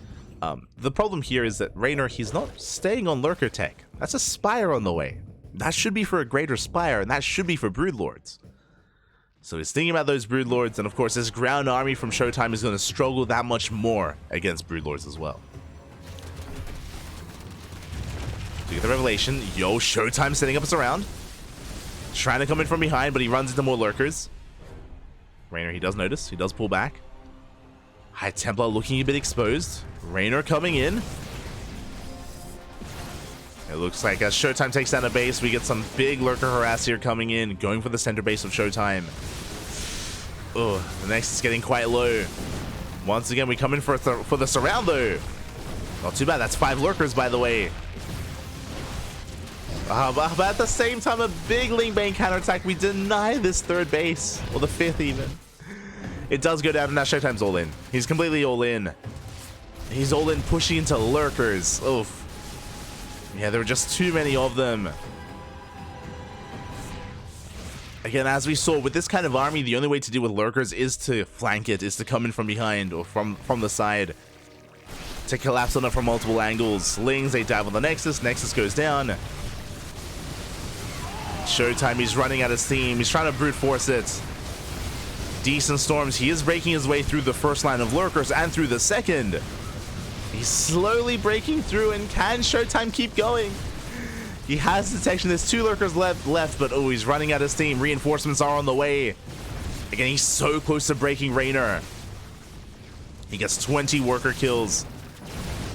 The problem here is that Reynor, he's not staying on lurker tech. That's a Spire on the way. That should be for a greater Spire, and that should be for Broodlords. So he's thinking about those Broodlords, and of course this ground army from ShoWTimE is going to struggle that much more against Broodlords as well. To get the revelation, yo, ShoWTimE setting up us around. Trying to come in from behind, but he runs into more lurkers. Reynor, he does notice. He does pull back. High Templar looking a bit exposed. Reynor coming in. It looks like as ShoWTimE takes down a base, we get some big lurker harass here coming in, going for the center base of ShoWTimE. Oh, the next is getting quite low. Once again, we come in for the surround though. Not too bad. That's 5 lurkers, by the way. But at the same time, a big Ling Bane counterattack. We deny this 3rd base, or the 5th even. It does go down, and now ShoWTimE's all in. He's completely all in. He's all in, pushing into lurkers. Oof. Yeah, there were just too many of them. Again, as we saw, with this kind of army, the only way to deal with lurkers is to flank it, is to come in from behind or from the side. To collapse on it from multiple angles. Lings, they dive on the Nexus. Nexus goes down. ShoWTimE, he's running out his team. He's trying to brute force it. Decent Storms, he is breaking his way through the first line of lurkers and through the second. He's slowly breaking through, and can ShoWTimE keep going? He has detection. There's 2 lurkers left, but oh, he's running out of steam. Reinforcements are on the way. Again, he's so close to breaking Reynor. He gets 20 worker kills.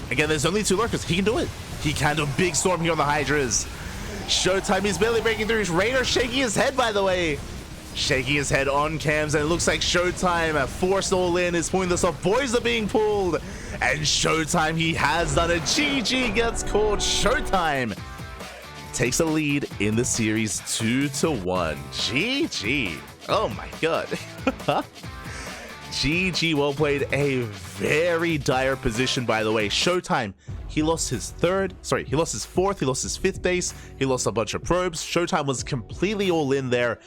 Again, there's only 2 lurkers. He can do it. He can do a big storm here on the Hydras. ShoWTimE, he's barely breaking through. Reynor shaking his head, by the way. Shaking his head on cams, and it looks like ShoWTimE forced all in, is pulling this off. Boys are being pulled, and ShoWTimE, he has done it. GG gets caught. ShoWTimE takes a lead in the series 2-1. GG. Oh my god. GG, well played. A very dire position, by the way. ShoWTimE, he lost his 4th, he lost his 5th base, he lost a bunch of probes. ShoWTimE was completely all in there,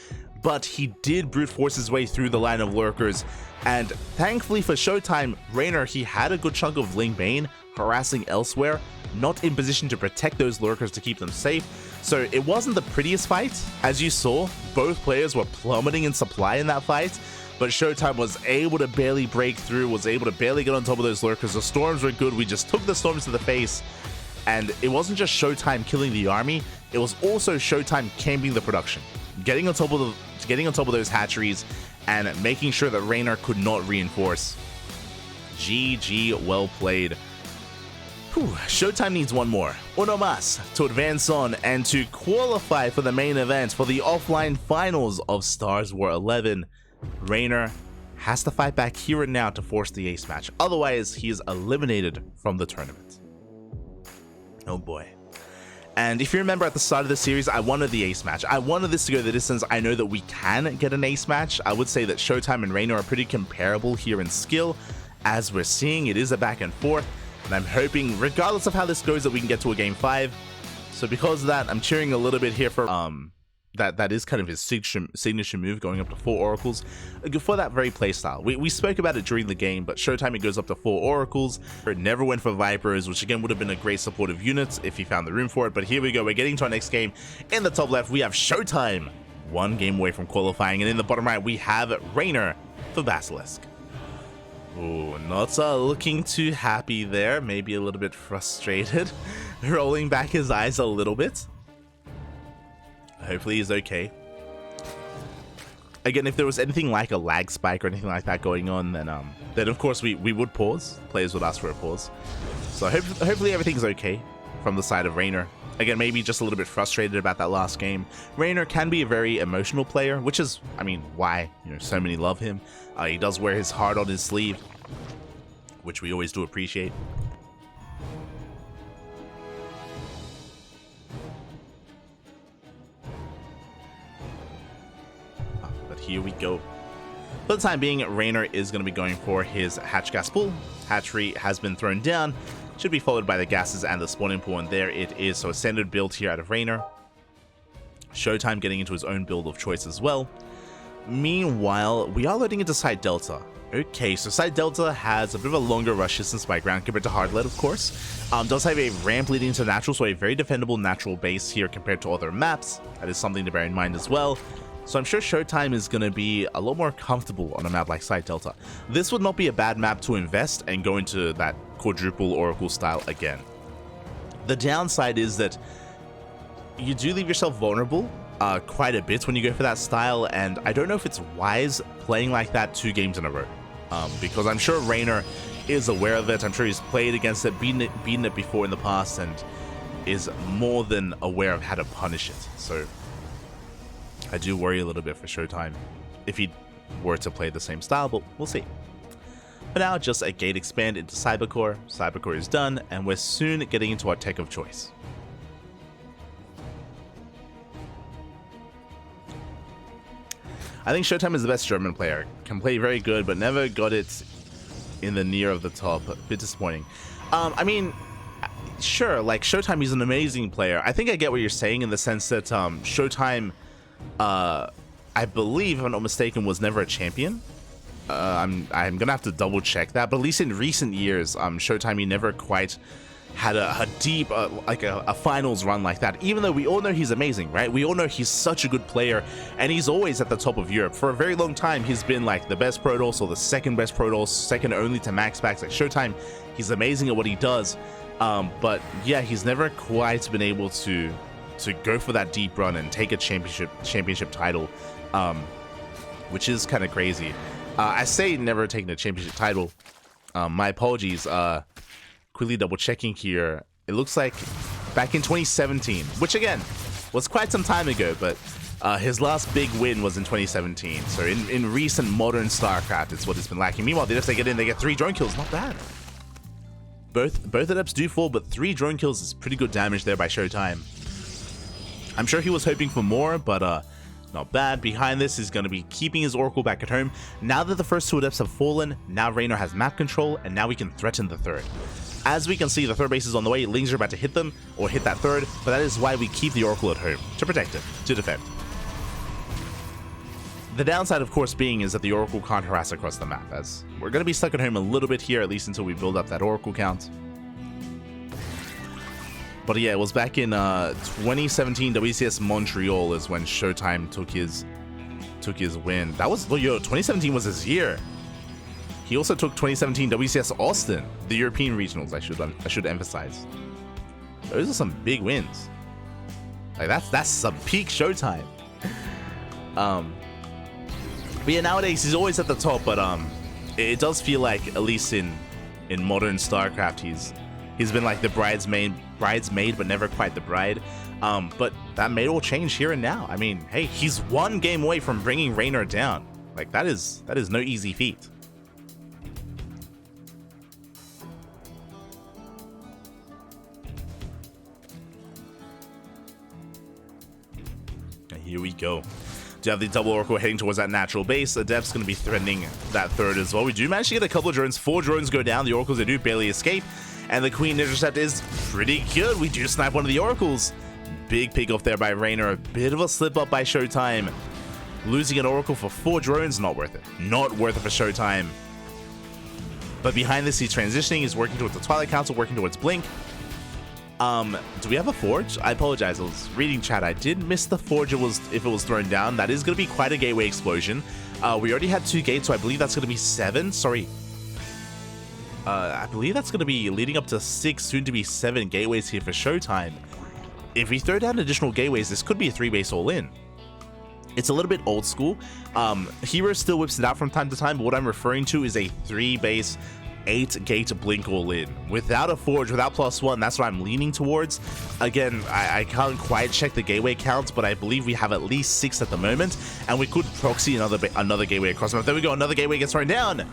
but he did brute force his way through the line of lurkers, and thankfully for ShoWTimE, Reynor, he had a good chunk of Ling Bane harassing elsewhere, not in position to protect those lurkers to keep them safe. So it wasn't the prettiest fight. As you saw, both players were plummeting in supply in that fight, but ShoWTimE was able to barely break through, was able to barely get on top of those lurkers. The storms were good. We just took the storms to the face, and it wasn't just ShoWTimE killing the army, it was also ShoWTimE camping the production, getting on top of those hatcheries and making sure that Reynor could not reinforce. GG, well played. Whew, ShoWTimE needs one more, uno más, to advance on and to qualify for the main event for the offline finals of StarsWar 11. Reynor has to fight back here and now to force the ace match, otherwise he is eliminated from the tournament. Oh boy. And if you remember at the start of the series, I wanted the ace match. I wanted this to go the distance. I know that we can get an ace match. I would say that ShoWTimE and Reynor are pretty comparable here in skill. As we're seeing, it is a back and forth, and I'm hoping, regardless of how this goes, that we can get to a game 5. So because of that, I'm cheering a little bit here for that is kind of his signature move, going up to 4 oracles for that very playstyle. We spoke about it during the game, but ShoWTimE, it goes up to 4 oracles. It never went for Vipers, which again would have been a great supportive unit if he found the room for it. But here we go, we're getting to our next game. In the top left, we have ShoWTimE, 1 game away from qualifying, and in the bottom right, we have Reynor for Basilisk. Ooh, not looking too happy there, maybe a little bit frustrated, rolling back his eyes a little bit. Hopefully he's okay. Again, if there was anything like a lag spike or anything like that going on, then of course we would pause. Players would ask for a pause. So hopefully everything's okay from the side of Reynor. Again, maybe just a little bit frustrated about that last game. Reynor can be a very emotional player, which is, I mean, why so many love him. He does wear his heart on his sleeve, which we always do appreciate. But here we go. For the time being, Reynor is going to be going for his hatch gas pool. Hatchery has been thrown down. Should be followed by the gases and the spawning pool, and there it is. So a standard build here out of Reynor. ShoWTimE getting into his own build of choice as well. Meanwhile, we are loading into Side Delta. Okay, so Side Delta has a bit of a longer rush distance by ground compared to Hardlet, of course. Does have a ramp leading to natural, so a very defendable natural base here compared to other maps. That is something to bear in mind as well. So I'm sure ShoWTimE is going to be a lot more comfortable on a map like Side Delta. This would not be a bad map to invest and go into that quadruple Oracle style again. The downside is that you do leave yourself vulnerable quite a bit when you go for that style, and I don't know if it's wise playing like that 2 games in a row. Because I'm sure Reynor is aware of it. I'm sure he's played against it, beaten it before in the past, and is more than aware of how to punish it. So I do worry a little bit for ShoWTimE if he were to play the same style, but we'll see. For now, just a gate expand into Cybercore. Cybercore is done, and we're soon getting into our tech of choice. I think ShoWTimE is the best German player. Can play very good, but never got it in the near of the top. A bit disappointing. I mean, sure, like ShoWTimE is an amazing player. I think I get what you're saying in the sense that ShoWTimE, I believe, if I'm not mistaken, was never a champion. I'm gonna have to double check that, but at least in recent years, ShoWTimE, he never quite had a deep like a finals run like that, even though we all know he's amazing, right? We all know he's such a good player, and he's always at the top of Europe. For a very long time, he's been like the best Protoss or the second best Protoss, second only to MaxPax. Like ShoWTimE, he's amazing at what he does, but yeah, he's never quite been able to go for that deep run and take a championship title, which is kind of crazy. I say never taking a championship title. My apologies. Quickly double checking here. It looks like back in 2017, which again was quite some time ago, but his last big win was in 2017. So in recent modern StarCraft, it's what it's been lacking. Meanwhile, if they get in, they get 3 drone kills. Not bad. Both adepts do fall, but 3 drone kills is pretty good damage there by ShoWTimE. I'm sure he was hoping for more, but not bad. Behind this is going to be keeping his Oracle back at home. Now that the first 2 adepts have fallen, now Reynor has map control, and now we can threaten the third. As we can see, the third base is on the way. Lings are about to hit them, or hit that third, but that is why we keep the Oracle at home, to protect it, to defend. The downside, of course, being is that the Oracle can't harass across the map, as we're going to be stuck at home a little bit here, at least until we build up that Oracle count. But yeah, it was back in 2017 WCS Montreal is when ShoWTimE took his win. That was, 2017 was his year. He also took 2017 WCS Austin, the European regionals. I should emphasize. Those are some big wins. Like that's some peak ShoWTimE. But yeah, nowadays he's always at the top. But it does feel like, at least in modern StarCraft, he's been like the bridesmaid, but never quite the bride. But that may all change here and now. I mean, hey, he's 1 game away from bringing Reynor down. Like that is no easy feat. And here we go. Do have the double Oracle heading towards that natural base. Adept's going to be threatening that third as well. We do manage to get a couple of drones. 4 drones go down. The Oracles, they do barely escape. And the Queen Intercept is pretty good. We do snipe one of the Oracles. Big pick off there by Reynor. A bit of a slip up by ShoWTimE. Losing an Oracle for 4 drones, not worth it. Not worth it for ShoWTimE. But behind this, he's transitioning. He's working towards the Twilight Council, working towards Blink. Do we have a Forge? I apologize. I was reading chat. I did miss the Forge if it was thrown down. That is going to be quite a gateway explosion. We already had 2 gates, so I believe that's going to be 7. Sorry. I believe that's going to be leading up to 6, soon to be 7 gateways here for ShoWTimE. If we throw down additional gateways, this could be a 3-base all-in. It's a little bit old school. Hero still whips it out from time to time, but what I'm referring to is a 3-base 8-gate blink all in. Without a forge, without +1, that's what I'm leaning towards. Again, I can't quite check the gateway counts, but I believe we have at least 6 at the moment, and we could proxy another gateway across the map. There we go, another gateway gets thrown down.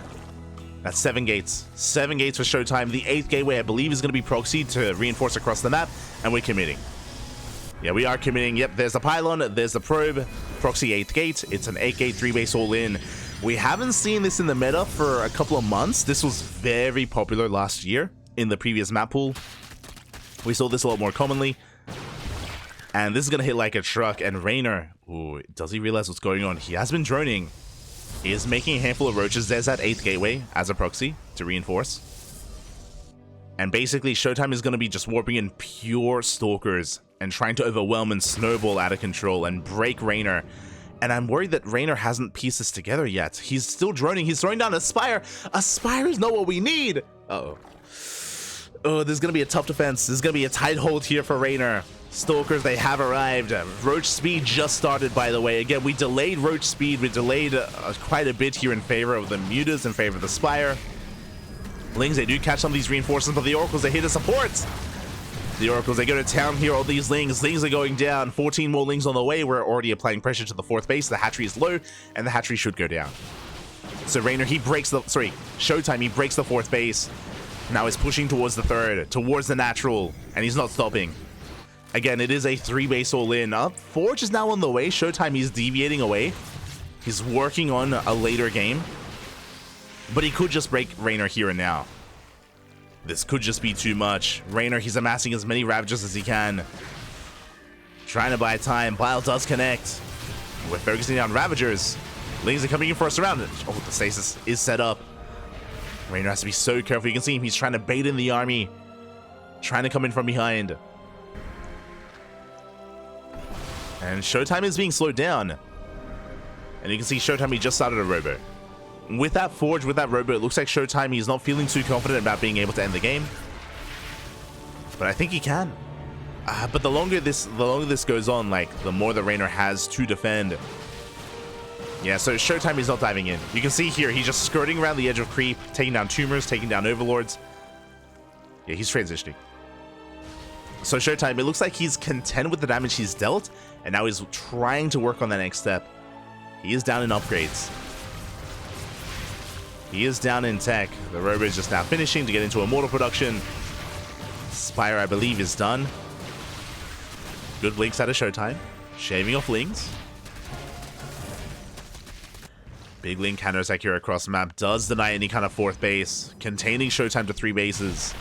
That's 7 gates. 7 gates for ShoWTimE. The 8th gateway, I believe, is going to be proxied to reinforce across the map, and we're committing. Yeah, we are committing. Yep, there's the pylon, there's the probe, proxy 8th gate. It's an 8-gate 3-base all-in. We haven't seen this in the meta for a couple of months. This was very popular last year in the previous map pool. We saw this a lot more commonly. And this is going to hit like a truck. And Reynor, ooh, does he realize what's going on? He has been droning. He is making a handful of roaches. There's that 8th gateway as a proxy to reinforce. And basically, ShoWTimE is going to be just warping in pure stalkers and trying to overwhelm and snowball out of control and break Reynor. And I'm worried that Reynor hasn't pieced this together yet. He's still droning. He's throwing down a Spire. A Spire is not what we need. Uh-oh. Oh, this is going to be a tough defense. This is going to be a tight hold here for Reynor. Stalkers, they have arrived. Roach speed just started, by the way. Again, we delayed Roach speed. We delayed quite a bit here in favor of the Mutas, in favor of the Spire. Lings, they do catch some of these reinforcements, but the Oracles, they're here to support. The Oracles, they go to town here. All these Lings. Lings are going down. 14 more Lings on the way. We're already applying pressure to the 4th base. The hatchery is low, and the hatchery should go down. So Reynor, he breaks the... Sorry, ShoWTimE, he breaks the 4th base. Now he's pushing towards the 3rd, towards the natural, and he's not stopping. Again, it is a 3-base all-in. Forge is now on the way. ShoWTimE, he's deviating away. He's working on a later game. But he could just break Reynor here and now. This could just be too much. Reynor, he's amassing as many Ravagers as he can. Trying to buy time. Bile does connect. We're focusing on Ravagers. Lings are coming in for a surround. Oh, the stasis is set up. Reynor has to be so careful. You can see him. He's trying to bait in the army. Trying to come in from behind. And ShoWTimE is being slowed down. And you can see ShoWTimE, he just started a robo. With that Forge, with that robo, it looks like ShoWTimE, he's not feeling too confident about being able to end the game. But I think he can. But the longer this goes on, like, the more the Reynor has to defend. Yeah, so ShoWTimE is not diving in. You can see here, he's just skirting around the edge of creep, taking down tumors, taking down overlords. Yeah, he's transitioning. So ShoWTimE, it looks like he's content with the damage he's dealt, and now he's trying to work on that next step. He is down in upgrades. He is down in tech. The robo is just now finishing to get into immortal production. Spire, I believe, is done. Good blinks out of ShoWTimE. Shaving off Lings. Big Ling counterattack here across the map. Does deny any kind of 4th base. Containing ShoWTimE to 3 bases.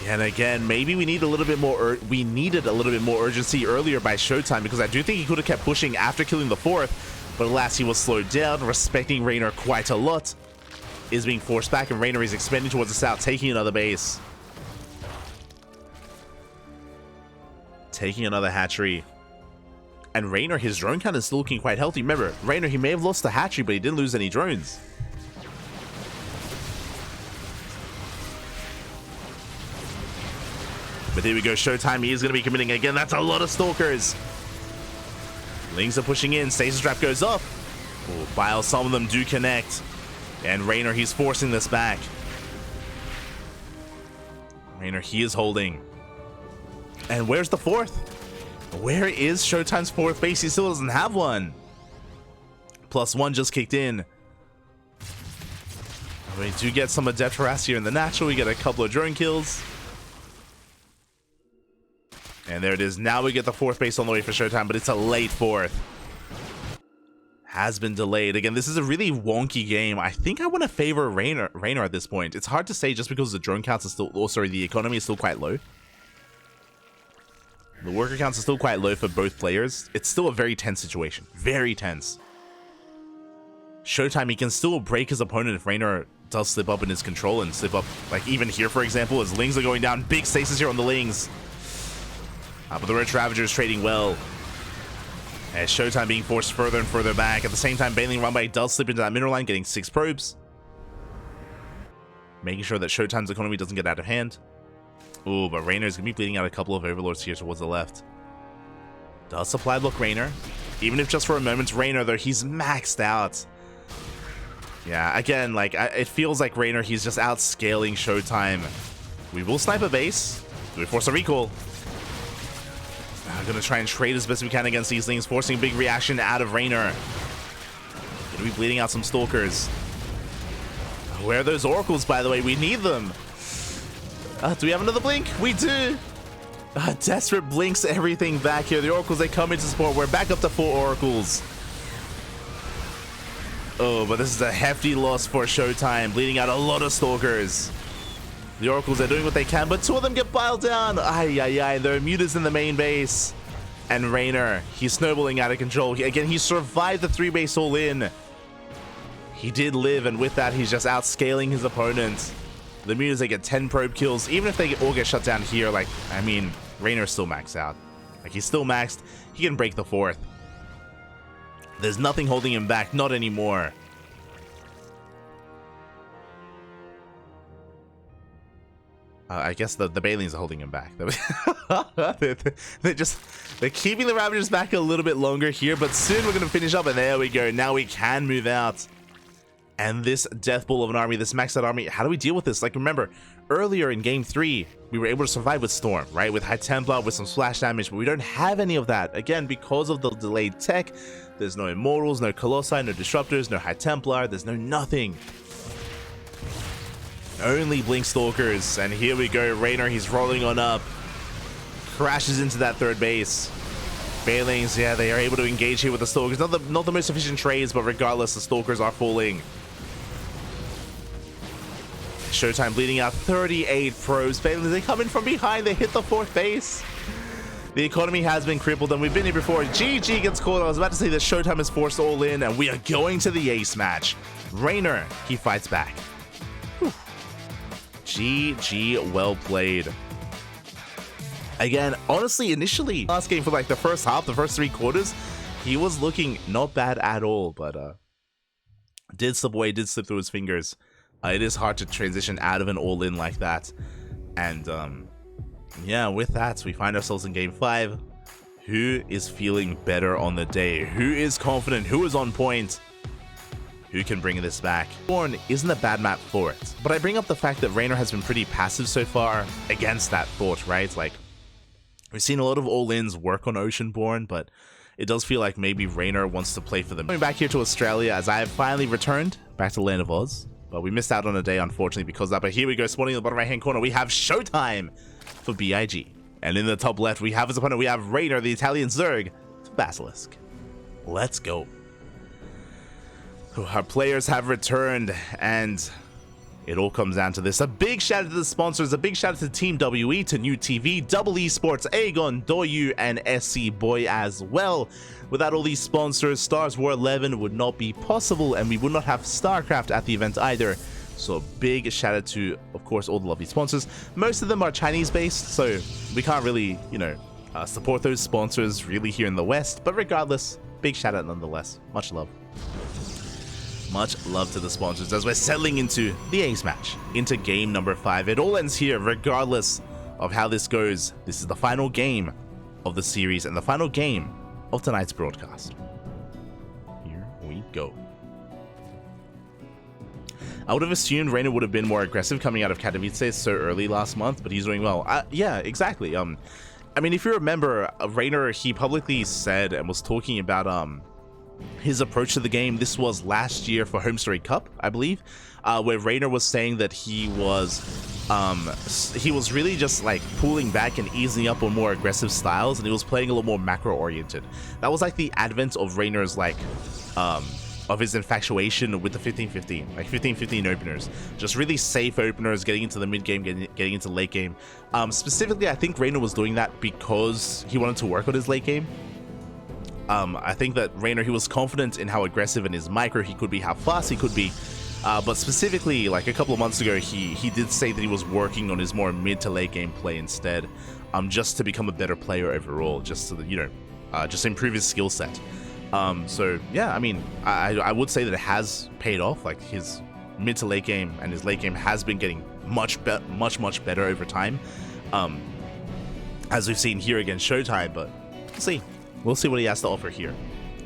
And again, maybe we need a little bit more. We needed a little bit more urgency earlier by ShoWTimE, because I do think he could have kept pushing after killing the 4th. But alas, he was slowed down, respecting Reynor quite a lot. Is being forced back, and Reynor is expanding towards the south, taking another base. Taking another hatchery. And Reynor, his drone count is still looking quite healthy. Remember, Reynor, he may have lost the hatchery, but he didn't lose any drones. But here we go, ShoWTimE, he is going to be committing again. That's a lot of stalkers. Lings are pushing in. Stasis Trap goes up. Oh, Bile, some of them do connect. And Reynor, he's forcing this back. Reynor, he is holding. And where's the 4th? Where is ShoWTimE's 4th base? He still doesn't have one. +1 just kicked in. We do get some Adept Harass here in the natural. We get a couple of drone kills. And there it is. Now we get the 4th base on the way for ShoWTimE, but it's a late 4th. Has been delayed. Again, this is a really wonky game. I think I want to favor Reynor at this point. It's hard to say just because the drone counts are still... Oh, sorry, the economy is still quite low. The worker counts are still quite low for both players. It's still a very tense situation. Very tense. ShoWTimE, he can still break his opponent if Reynor does slip up in his control and slip up. Like even here, for example, as Lings are going down. Big stasis here on the Lings. But the Roach Ravager is trading well. As ShoWTimE being forced further and further back. At the same time, Baneling Runby does slip into that mineral line, getting 6 probes. Making sure that ShoWTimE's economy doesn't get out of hand. Ooh, but Reynor is going to be bleeding out a couple of overlords here towards the left. Does supply block Reynor. Even if just for a moment, Reynor, though, he's maxed out. Yeah, again, like, it feels like Reynor, he's just outscaling ShoWTimE. We will snipe a base. Do we force a recall? I'm gonna try and trade as best we can against these things, forcing a big reaction out of Reynor. Gonna be bleeding out some Stalkers. Where are those Oracles, by the way? We need them. Do we have another blink? We do. Desperate blinks everything back here. The Oracles, they come into support. We're back up to 4 Oracles. Oh, but this is a hefty loss for ShoWTimE, bleeding out a lot of Stalkers. The Oracles are doing what they can, but 2 of them get piled down. Ay. There are mutas in the main base. And Reynor, he's snowballing out of control. Again, he survived the 3-base all-in. He did live, and with that, he's just outscaling his opponent. The mutas, they get 10 probe kills. Even if they all get shut down here, like, I mean, Reynor's still maxed out. Like, he's still maxed. He can break the 4th. There's nothing holding him back, not anymore. I guess the Bailings are holding him back. They're keeping the Ravagers back a little bit longer here, but soon we're going to finish up, and there we go. Now we can move out. And this death ball of an army, this maxed out army, how do we deal with this? Like, remember, earlier in game 3, we were able to survive with Storm, right? With High Templar, with some splash damage, but we don't have any of that. Again, because of the delayed tech, there's no Immortals, no Colossi, no Disruptors, no High Templar, there's no nothing. Only Blink Stalkers, and here we go. Reynor, he's rolling on up. Crashes into that 3rd base. Bailings, yeah, they are able to engage here with the Stalkers. Not the most efficient trades, but regardless, the Stalkers are falling. ShoWTimE bleeding out 38 probes. Bailings, they come in from behind. They hit the 4th base. The economy has been crippled, and we've been here before. GG gets caught. I was about to say that ShoWTimE is forced all in, and we are going to the ace match. Reynor, he fights back. Whew. GG, well played. Again, honestly, initially, last game for like the first half, the first 3 quarters, he was looking not bad at all, but SCBoy did slip through his fingers. It is hard to transition out of an all-in like that. And yeah, with that, we find ourselves in game 5. Who is feeling better on the day? Who is confident? Who is on point? Who can bring this back? Oceanborn isn't a bad map for it, but I bring up the fact that Reynor has been pretty passive so far against that thought, right? Like, we've seen a lot of all-ins work on Oceanborn, but it does feel like maybe Reynor wants to play for them. Coming back here to Australia, as I have finally returned back to Land of Oz, but we missed out on a day, unfortunately, because of that. But here we go, spawning in the bottom right-hand corner, we have ShoWTimE for BIG. And in the top left, we have his opponent, we have Reynor, the Italian Zerg, to Basilisk. Let's go. Our players have returned, and it all comes down to this. A big shout out to the sponsors, a big shout out to Team WE, to New TV, Double Esports, Aegon, Doyu, and SCBoy as well. Without all these sponsors, StarsWar 11 would not be possible, and we would not have StarCraft at the event either. So a big shout out to, of course, all the lovely sponsors. Most of them are Chinese based, so we can't really, you know, support those sponsors really here in the West. But regardless, big shout out nonetheless. Much love. Much love to the sponsors as we're settling into the ace match, into game number 5. It all ends here, regardless of how this goes. This is the final game of the series and the final game of tonight's broadcast. Here we go. I would have assumed Reynor would have been more aggressive coming out of Katowice so early last month, but he's doing well. Yeah, exactly. I mean, if you remember, Reynor, he publicly said and was talking about his approach to the game. This was last year for Home Story Cup, I believe, where Reynor was saying that he was really just like pulling back and easing up on more aggressive styles, and he was playing a little more macro oriented. That was like the advent of Reynor's like of his infatuation with the 15-15, like 15-15 openers, just really safe openers, getting into the mid game, getting into late game. Specifically, I think Reynor was doing that because he wanted to work on his late game. I think that Reynor, he was confident in how aggressive in his micro he could be, how fast he could be. But specifically, like a couple of months ago, he did say that he was working on his more mid to late game play instead, just to become a better player overall, just so that, you know, just improve his skill set. So yeah, I mean, I would say that it has paid off. Like his mid to late game and his late game has been getting much better over time, as we've seen here against ShoWTimE. But we'll see. We'll see what he has to offer here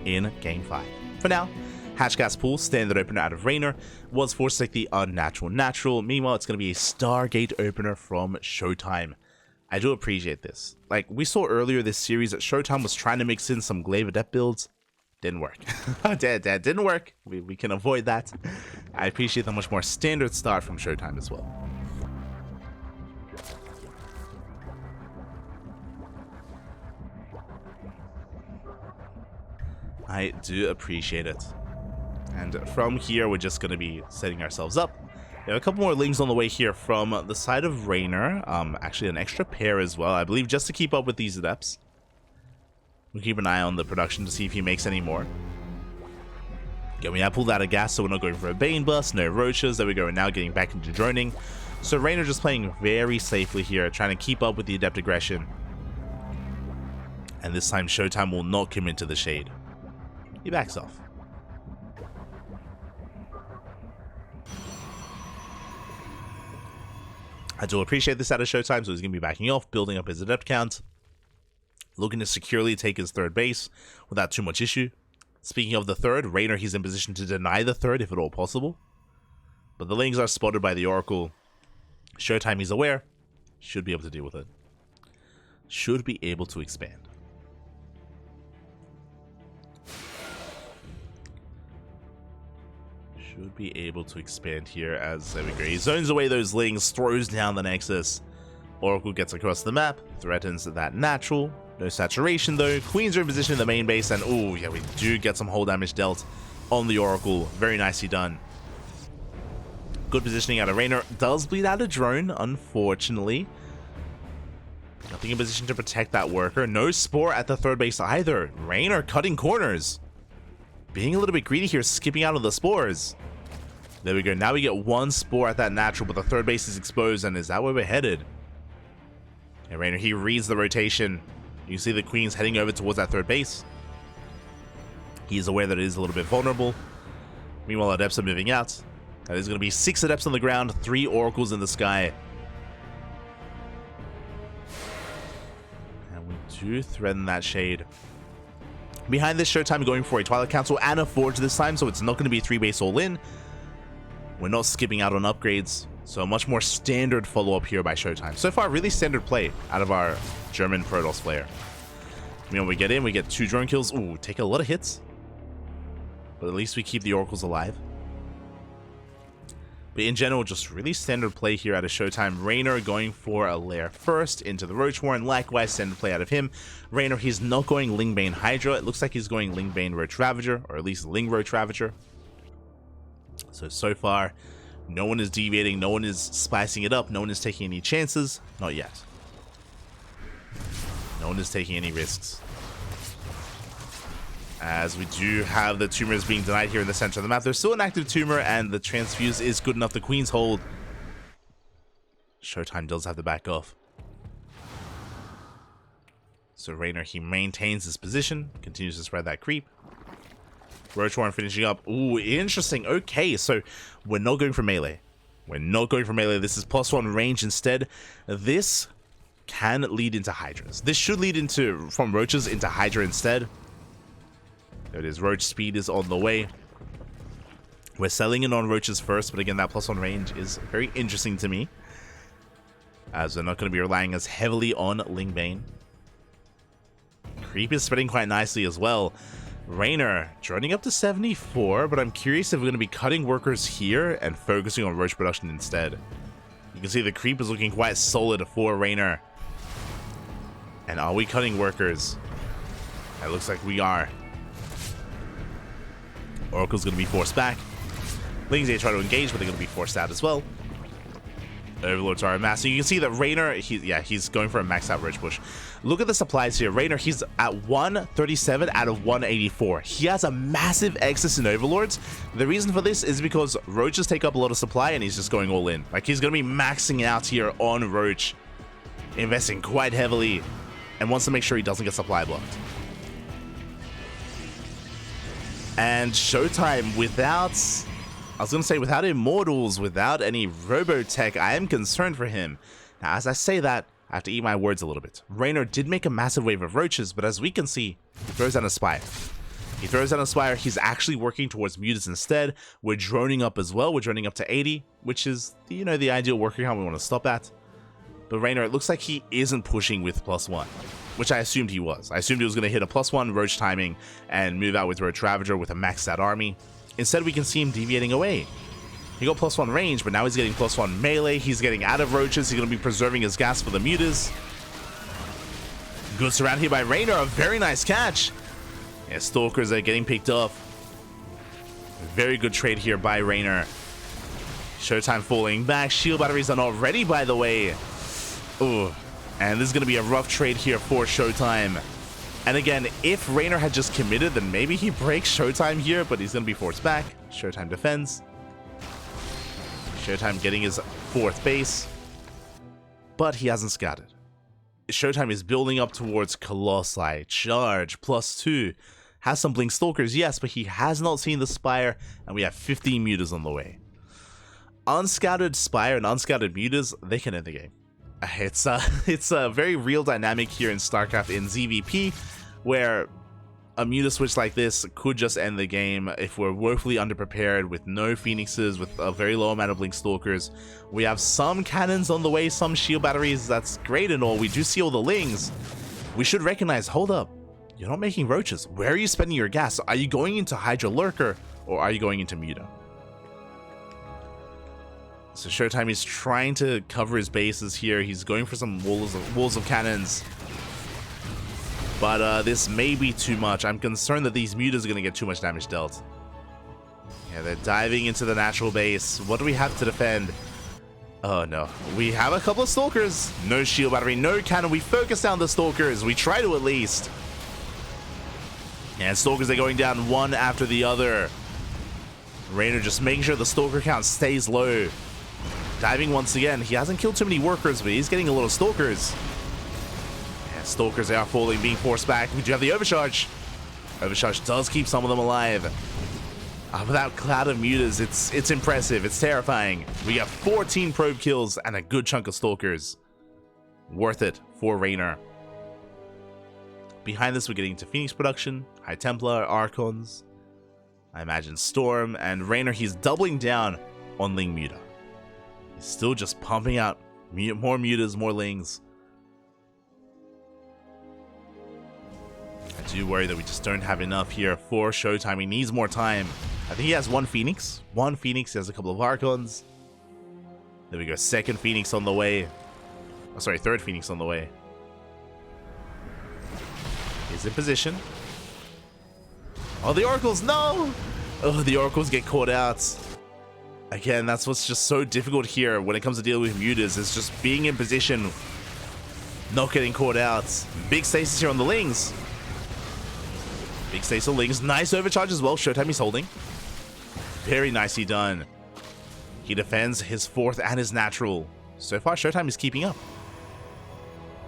in Game 5. For now, Hatchcast Pool, standard opener out of Reynor, was forced to take the unnatural natural. Meanwhile, it's going to be a Stargate opener from ShoWTimE. I do appreciate this. Like, we saw earlier this series that ShoWTimE was trying to mix in some Glaive Adept builds. Didn't work. That didn't work. We can avoid that. I appreciate the much more standard start from ShoWTimE as well. I do appreciate it. And from here, we're just going to be setting ourselves up. We have a couple more links on the way here from the side of Reynor. Actually, an extra pair as well, I believe, just to keep up with these adepts. We'll keep an eye on the production to see if he makes any more. Okay, we have pulled out of gas, so we're not going for a Bane Bust, no Roaches. There we go, we're now getting back into droning. So Reynor just playing very safely here, trying to keep up with the adept aggression. And this time, ShoWTimE will not come into the shade. He backs off. I do appreciate this out of ShoWTimE, so he's going to be backing off, building up his adept count, looking to securely take his third base without too much issue. Speaking of the third, Reynor, he's in position to deny the third if at all possible. But the Lings are spotted by the Oracle. ShoWTimE, he's aware, should be able to deal with it. Should be able to expand. Should be able to expand here as, there we go, he zones away those Lings, throws down the Nexus. Oracle gets across the map, threatens that natural. No saturation though. Queens are in position in the main base, and oh yeah, we do get some hull damage dealt on the Oracle. Very nicely done. Good positioning out of Reynor. Does bleed out a drone, unfortunately. Nothing in position to protect that worker. No Spore at the third base either. Reynor cutting corners. Being a little bit greedy here, skipping out of the Spores. There we go. Now we get one Spore at that natural, but the third base is exposed, and is that where we're headed? And Reynor, he reads the rotation. You see the Queens heading over towards that third base. He's aware that it is a little bit vulnerable. Meanwhile, Adepts are moving out. That is going to be 6 Adepts on the ground, 3 Oracles in the sky. And we do threaten that shade. Behind this, ShoWTimE going for a Twilight Council and a Forge this time, so it's not going to be 3 base all in. We're not skipping out on upgrades, so a much more standard follow-up here by ShoWTimE. So far, really standard play out of our German Protoss player. When we get in, we get 2 drone kills. Ooh, take a lot of hits. But at least we keep the Oracles alive. But in general, just really standard play here out of ShoWTimE. Reynor going for a lair first into the Roach Warren. Likewise, standard play out of him. Reynor, he's not going Lingbane Hydra. It looks like he's going Lingbane Roach Ravager, or at least Ling Roach Ravager. So far, no one is deviating. No one is spicing it up. No one is taking any chances. Not yet. No one is taking any risks. As we do have the tumors being denied here in the center of the map. There's still an active tumor, and the transfuse is good enough. The Queen's hold. ShoWTimE does have to back off. So Reynor, he maintains his position, continues to spread that creep. Roach Warren finishing up. Ooh, interesting. Okay, so we're not going for melee. We're not going for melee. This is +1 range instead. This can lead into Hydras. This should lead into, from Roaches into Hydra instead. There it is. Roach speed is on the way. We're selling in on Roaches first, but again, that +1 range is very interesting to me, as we're not going to be relying as heavily on Lingbane. Creep is spreading quite nicely as well. Reynor droning up to 74, but I'm curious if we're going to be cutting workers here and focusing on Roach production instead. You can see the creep is looking quite solid for Reynor. And are we cutting workers? It looks like we are. Oracle's going to be forced back. Lings, they try to engage, but they're going to be forced out as well. Overlords are amassing. You can see that Reynor, he's going for a max out Roach push. Look at the supplies here. Reynor, he's at 137 out of 184. He has a massive excess in Overlords. The reason for this is because Roaches take up a lot of supply, and he's just going all in. Like, he's going to be maxing out here on Roach, investing quite heavily, and wants to make sure he doesn't get supply blocked. And ShoWTimE, without Immortals, without any Robotech, I am concerned for him. Now, as I say that, I have to eat my words a little bit. Reynor did make a massive wave of roaches, but as we can see, he throws down a Spire. He throws down a Spire. He's actually working towards mutas instead. We're droning up as well. We're droning up to 80, which is, you know, the ideal working count we want to stop at. But Reynor, it looks like he isn't pushing with +1, which I assumed he was. I assumed he was going to hit a +1 roach timing and move out with Roach Ravager with a maxed out army. Instead, we can see him deviating away. He got +1 range, but now he's getting +1 melee. He's getting out of roaches. He's going to be preserving his gas for the mutas. Good surround here by Reynor. A very nice catch. Yeah, Stalkers are getting picked off. Very good trade here by Reynor. ShoWTimE falling back. Shield batteries are not ready, by the way. Ooh. And this is going to be a rough trade here for ShoWTimE. And again, if Reynor had just committed, then maybe he breaks ShoWTimE here, but he's going to be forced back. ShoWTimE defends. ShoWTimE getting his 4th base, but he hasn't scouted. ShoWTimE is building up towards Colossi. Charge, +2. Has some Blink Stalkers, yes, but he has not seen the Spire, and we have 15 mutas on the way. Unscouted Spire and unscouted mutas, they can end the game. It's a very real dynamic here in StarCraft in ZvP, where a muta switch like this could just end the game if we're woefully underprepared with no Phoenixes, with a very low amount of Blink Stalkers. We have some cannons on the way, some shield batteries, that's great and all. We do see all the Lings. We should recognize, hold up, you're not making roaches. Where are you spending your gas? Are you going into Hydra Lurker, or are you going into muta? So ShoWTimE is trying to cover his bases here. He's going for some walls of cannons. But this may be too much. I'm concerned that these mutas are going to get too much damage dealt. Yeah, they're diving into the natural base. What do we have to defend? Oh no. We have a couple of Stalkers. No shield battery, no cannon. We focus down the Stalkers. We try to at least. And Stalkers are going down one after the other. Reynor just making sure the Stalker count stays low. Diving once again. He hasn't killed too many workers, but he's getting a lot of Stalkers. Stalkers are falling, being forced back. We do have the Overcharge. Overcharge does keep some of them alive. Without Cloud of Mutas, it's impressive. It's terrifying. We got 14 probe kills and a good chunk of Stalkers. Worth it for Reynor. Behind this, we're getting into Phoenix production, High Templar, Archons. I imagine Storm, and Reynor, he's doubling down on Ling Muta. He's still just pumping out more Mutas, more Lings. I do worry that we just don't have enough here for ShoWTimE. He needs more time. I think he has one Phoenix. He has a couple of Archons. There we go. 2nd Phoenix on the way. Oh, sorry, 3rd Phoenix on the way. He's in position. Oh, the Oracles, no! Oh, the Oracles get caught out. Again, that's what's just so difficult here when it comes to dealing with mutas, is just being in position, not getting caught out. Big stasis here on the Lings. Big stasis on Lings. Nice overcharge as well. ShoWTimE is holding. Very nicely done. He defends his 4th and his natural. So far, ShoWTimE is keeping up.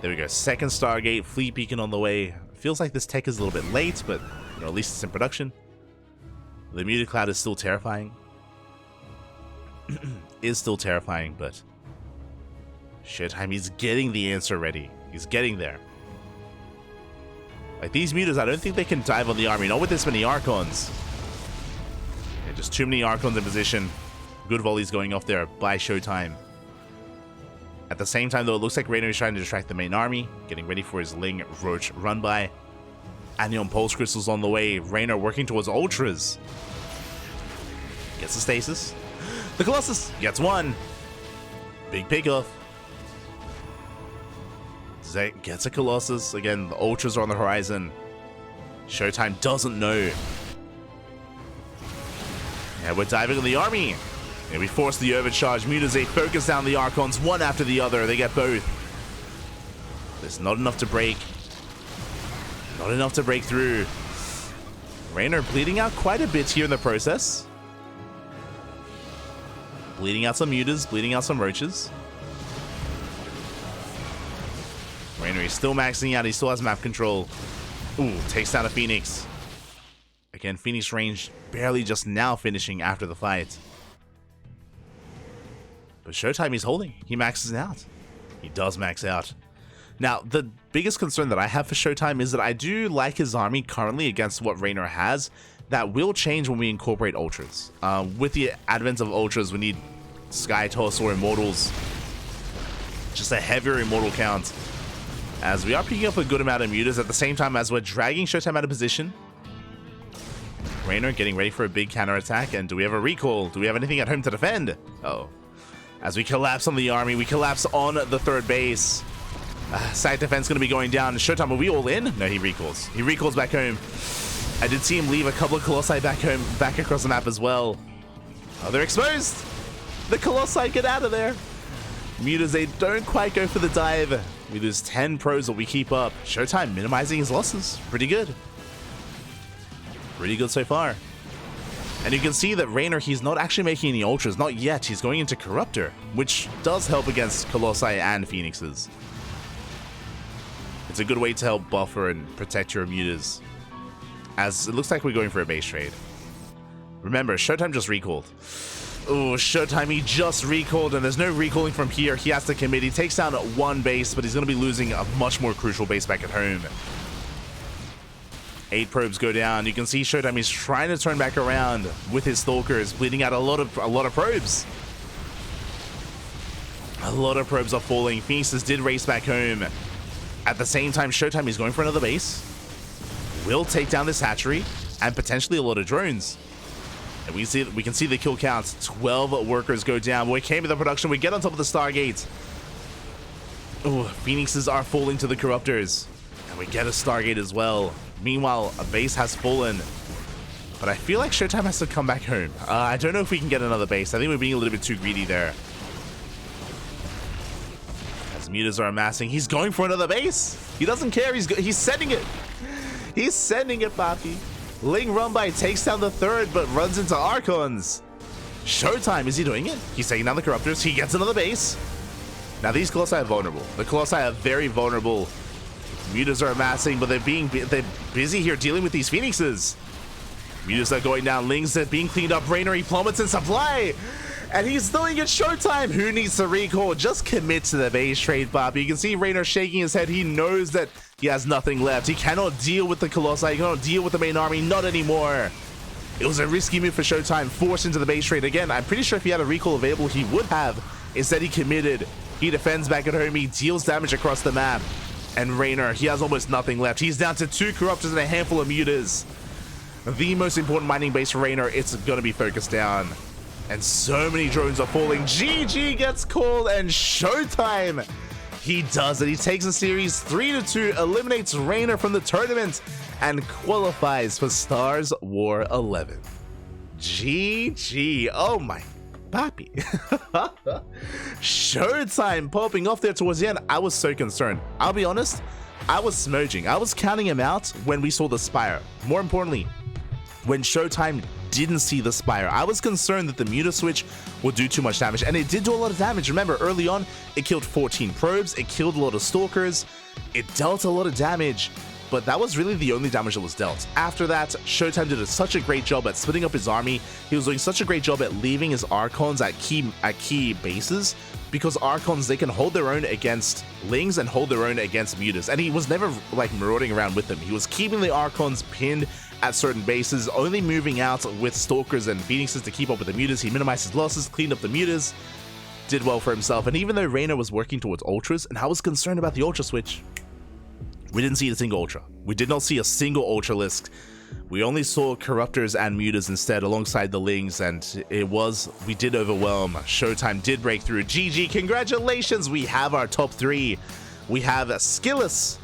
There we go. 2nd Stargate. Fleet Beacon on the way. Feels like this tech is a little bit late, but you know, at least it's in production. The Muted Cloud is still terrifying. Is still terrifying, but ShoWTimE, he's getting the answer ready. He's getting there. Like, these mutas, I don't think they can dive on the army. Not with this many Archons. Yeah, just too many Archons in position. Good volleys going off there by ShoWTimE. At the same time, though, it looks like Reynor is trying to distract the main army, getting ready for his Ling Roach run by. Anion Pulse Crystals on the way. Reynor working towards Ultras. Gets the stasis. The Colossus gets one. Big pickoff. Zek gets a Colossus. Again, the Ultras are on the horizon. ShoWTimE doesn't know. Yeah, we're diving on the army. And we force the overcharge. Mutas, they focus down the Archons one after the other. They get both. There's not enough to break. Not enough to break through. Reynor bleeding out quite a bit here in the process. Bleeding out some mutas, bleeding out some roaches. Reynor is still maxing out. He still has map control. Ooh, takes down a Phoenix. Again, Phoenix range barely just now finishing after the fight. But ShoWTimE is holding. He maxes out. He does max out. Now, the biggest concern that I have for ShoWTimE is that I do like his army currently against what Reynor has. That will change when we incorporate Ultras. With the advent of Ultras, we need Sky Toss or Immortals. Just a heavier Immortal count. As we are picking up a good amount of mutas at the same time as we're dragging ShoWTimE out of position. Reynor getting ready for a big counterattack. And do we have a recall? Do we have anything at home to defend? Oh. As we collapse on the army, we collapse on the third base. Side defense going to be going down. ShoWTimE, are we all in? No, he recalls. He recalls back home. I did see him leave a couple of Colossi back home, back across the map as well. Oh, they're exposed. The Colossi get out of there. Mutas, they don't quite go for the dive. We lose 10 pros that we keep up. ShoWTimE minimizing his losses. Pretty good. Pretty good so far. And you can see that Reynor, he's not actually making any Ultras. Not yet. He's going into Corruptor, which does help against Colossi and Phoenixes. It's a good way to help buffer and protect your mutas. As it looks like we're going for a base trade. Remember, ShoWTimE just recalled. Oh, ShoWTimE, he just recalled, and there's no recalling from here. He has to commit. He takes down one base, but he's going to be losing a much more crucial base back at home. 8 probes go down. You can see ShoWTimE is trying to turn back around with his Stalkers, bleeding out a lot of probes. A lot of probes are falling. Phoenixes did race back home. At the same time, ShoWTimE is going for another base. Will take down this hatchery and potentially a lot of drones. And we can see the kill counts. 12 workers go down. We came to the production. We get on top of the Stargate. Oh, Phoenixes are falling to the Corruptors. And we get a Stargate as well. Meanwhile, a base has fallen. But I feel like ShoWTimE has to come back home. I don't know if we can get another base. I think we're being a little bit too greedy there. As mutas are amassing, he's going for another base. He doesn't care. He's sending it. He's sending it, Papi. Ling Rumbai takes down the third, but runs into Archons. ShoWTimE, is he doing it? He's taking down the Corruptors. He gets another base. Now, these Colossi are vulnerable. The Colossi are very vulnerable. Mutas are amassing, but they're busy here dealing with these Phoenixes. Mutas are going down. Lings are being cleaned up. Reynor, he plummets in supply. And he's doing it ShoWTimE. Who needs to recall? Just commit to the base trade, Papi. You can see Reynor shaking his head. He knows that he has nothing left. He cannot deal with the Colossi. He cannot deal with the main army. Not anymore. It was a risky move for ShoWTimE. Forced into the base trade. Again, I'm pretty sure if he had a recall available, he would have. Instead, he committed. He defends back at home. He deals damage across the map. And Reynor, he has almost nothing left. He's down to 2 Corruptors and a handful of mutas. The most important mining base for Reynor, it's going to be focused down. And so many drones are falling. GG gets called, and ShoWTimE, he does it. He takes the series 3-2, eliminates Reynor from the tournament, and qualifies for StarsWar 11. GG. Oh my Papi. ShoWTimE popping off there towards the end. I was so concerned. I'll be honest, I was smudging. I was counting him out when we saw the Spire. More importantly, when ShoWTimE didn't see the Spire. I was concerned that the Muta switch would do too much damage, and it did do a lot of damage. Remember, early on, it killed 14 probes, it killed a lot of Stalkers, it dealt a lot of damage, but that was really the only damage that was dealt. After that, ShoWTimE did such a great job at splitting up his army. He was doing such a great job at leaving his Archons at key bases, because Archons, they can hold their own against Lings and hold their own against Mutas, and he was never like marauding around with them. He was keeping the Archons pinned at certain bases, only moving out with Stalkers and Phoenixes to keep up with the Mutas. He minimized his losses, cleaned up the Mutas, did well for himself. And even though Reynor was working towards Ultras, and I was concerned about the Ultra switch, we didn't see a single Ultra. We did not see a single Ultralisk. We only saw Corruptors and Mutas instead alongside the Lings, and we did overwhelm. ShoWTimE did break through. GG, congratulations! We have our top 3. We have Skillous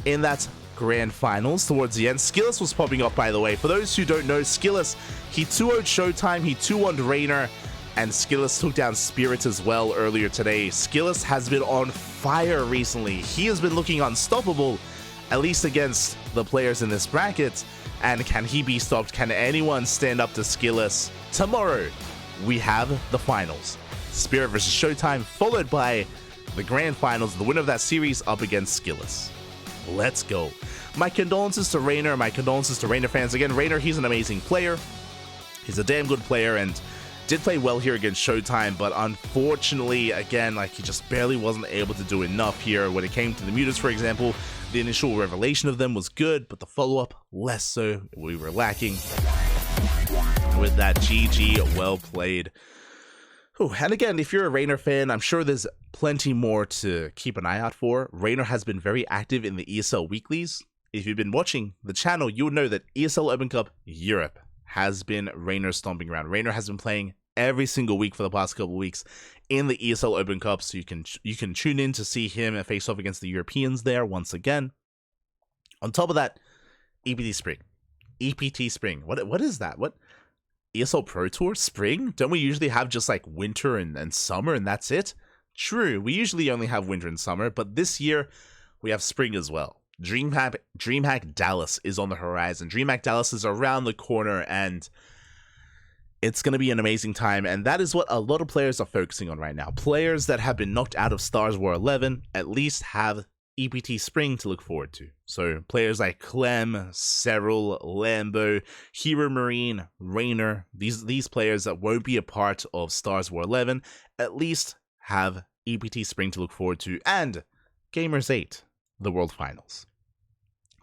in that grand finals towards the end. Skillous was popping up, by the way. For those who don't know, Skillous, he 2-0'd ShoWTimE, he 2-1'd Reynor, and Skillous took down Spirit as well earlier today. Skillous has been on fire recently. He has been looking unstoppable, at least against the players in this bracket. And can he be stopped? Can anyone stand up to Skillous? Tomorrow, we have the finals. Spirit versus ShoWTimE, followed by the grand finals. The winner of that series up against Skillous. Let's go. My condolences to Reynor. My condolences to Reynor fans. Again, Reynor, he's an amazing player. He's a damn good player, and Did play well here against ShoWTimE, but unfortunately, again, like he just barely wasn't able to do enough here. When it came to the mutants, for example, the initial revelation of them was good, but the follow-up, less so. We were lacking. With that, GG, well played. Ooh, and again, if you're a Reynor fan, I'm sure there's plenty more to keep an eye out for. Reynor has been very active in the ESL weeklies. If you've been watching the channel, you would know that ESL Open Cup Europe has been Reynor stomping around. Reynor has been playing every single week for the past couple of weeks in the ESL Open Cup, so you can tune in to see him face off against the Europeans there once again. On top of that, EPT Spring. What is that? What? ESL Pro Tour Spring? Don't we usually have just like winter and summer and that's it? True, we usually only have winter and summer, but this year we have spring as well. DreamHack Dallas is on the horizon. DreamHack Dallas is around the corner, and it's going to be an amazing time, and that is what a lot of players are focusing on right now. Players that have been knocked out of StarsWar 11 at least have EPT Spring to look forward to. So players like Clem, Cyril, Lambo, Hero Marine, Reynor, these players that won't be a part of StarsWar 11 at least have EPT Spring to look forward to, and Gamers 8, the World Finals.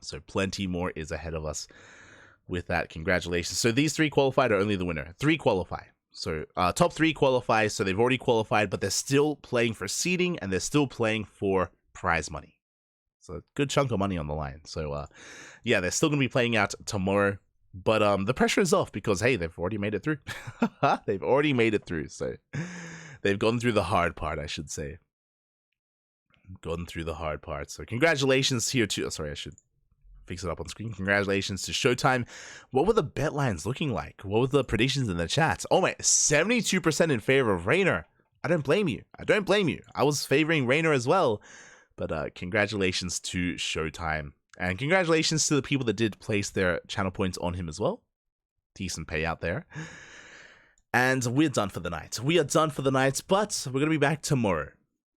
So plenty more is ahead of us with that. Congratulations. So these 3 qualified are only the winner. 3 qualify. So top 3 qualify, so they've already qualified, but they're still playing for seeding, and they're still playing for prize money. So a good chunk of money on the line. So yeah, they're still going to be playing out tomorrow, but the pressure is off because, hey, they've already made it through. They've already made it through, so they've gone through the hard part, I should say. Gone through the hard part. So congratulations here to, sorry, I should fix it up on screen. Congratulations to ShoWTimE. What were the bet lines looking like? What were the predictions in the chat? Oh my, 72% in favor of Reynor. I don't blame you. I don't blame you. I was favoring Reynor as well. But congratulations to ShoWTimE. And congratulations to the people that did place their channel points on him as well. Decent payout there. And we're done for the night. We are done for the night, but we're going to be back tomorrow.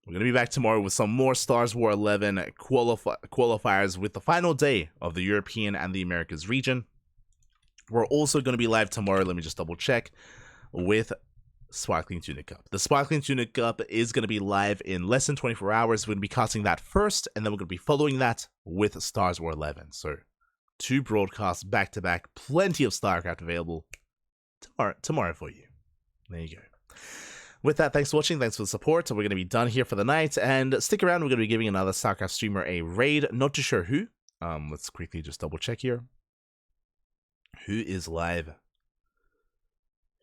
We're going to be back tomorrow with some more StarsWar 11 qualifiers with the final day of the European and the Americas region. We're also going to be live tomorrow, let me just double check, with Sparkling Tunic Cup. The Sparkling Tunic Cup is going to be live in less than 24 hours. We're going to be casting that first, and then we're going to be following that with StarsWar 11. So 2 broadcasts back to back, plenty of StarCraft available tomorrow for you. There you go. With that, thanks for watching, thanks for the support. We're going to be done here for the night, and stick around, we're going to be giving another StarCraft streamer a raid, not too sure who. Let's quickly just double check here. Who is live?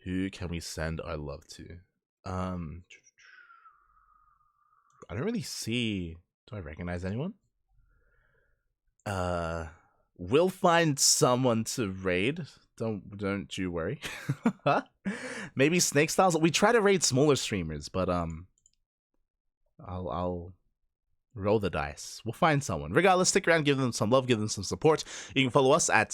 Who can we send our love to? I don't really see, do I recognize anyone? We'll find someone to raid. Don't you worry. Maybe Snake Styles. We try to raid smaller streamers, but I'll roll the dice. We'll find someone. Regardless, stick around, give them some love, give them some support. You can follow us at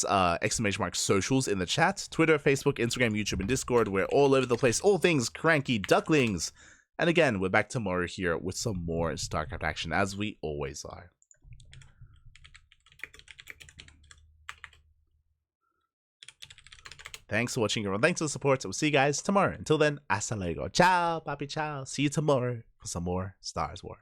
!socials in the chat. Twitter, Facebook, Instagram, YouTube, and Discord. We're all over the place. All things CranKy Ducklings. And again, we're back tomorrow here with some more StarCraft action, as we always are. Thanks for watching, everyone. Thanks for the support. We'll see you guys tomorrow. Until then, hasta luego. Ciao, papi, ciao. See you tomorrow for some more StarsWar.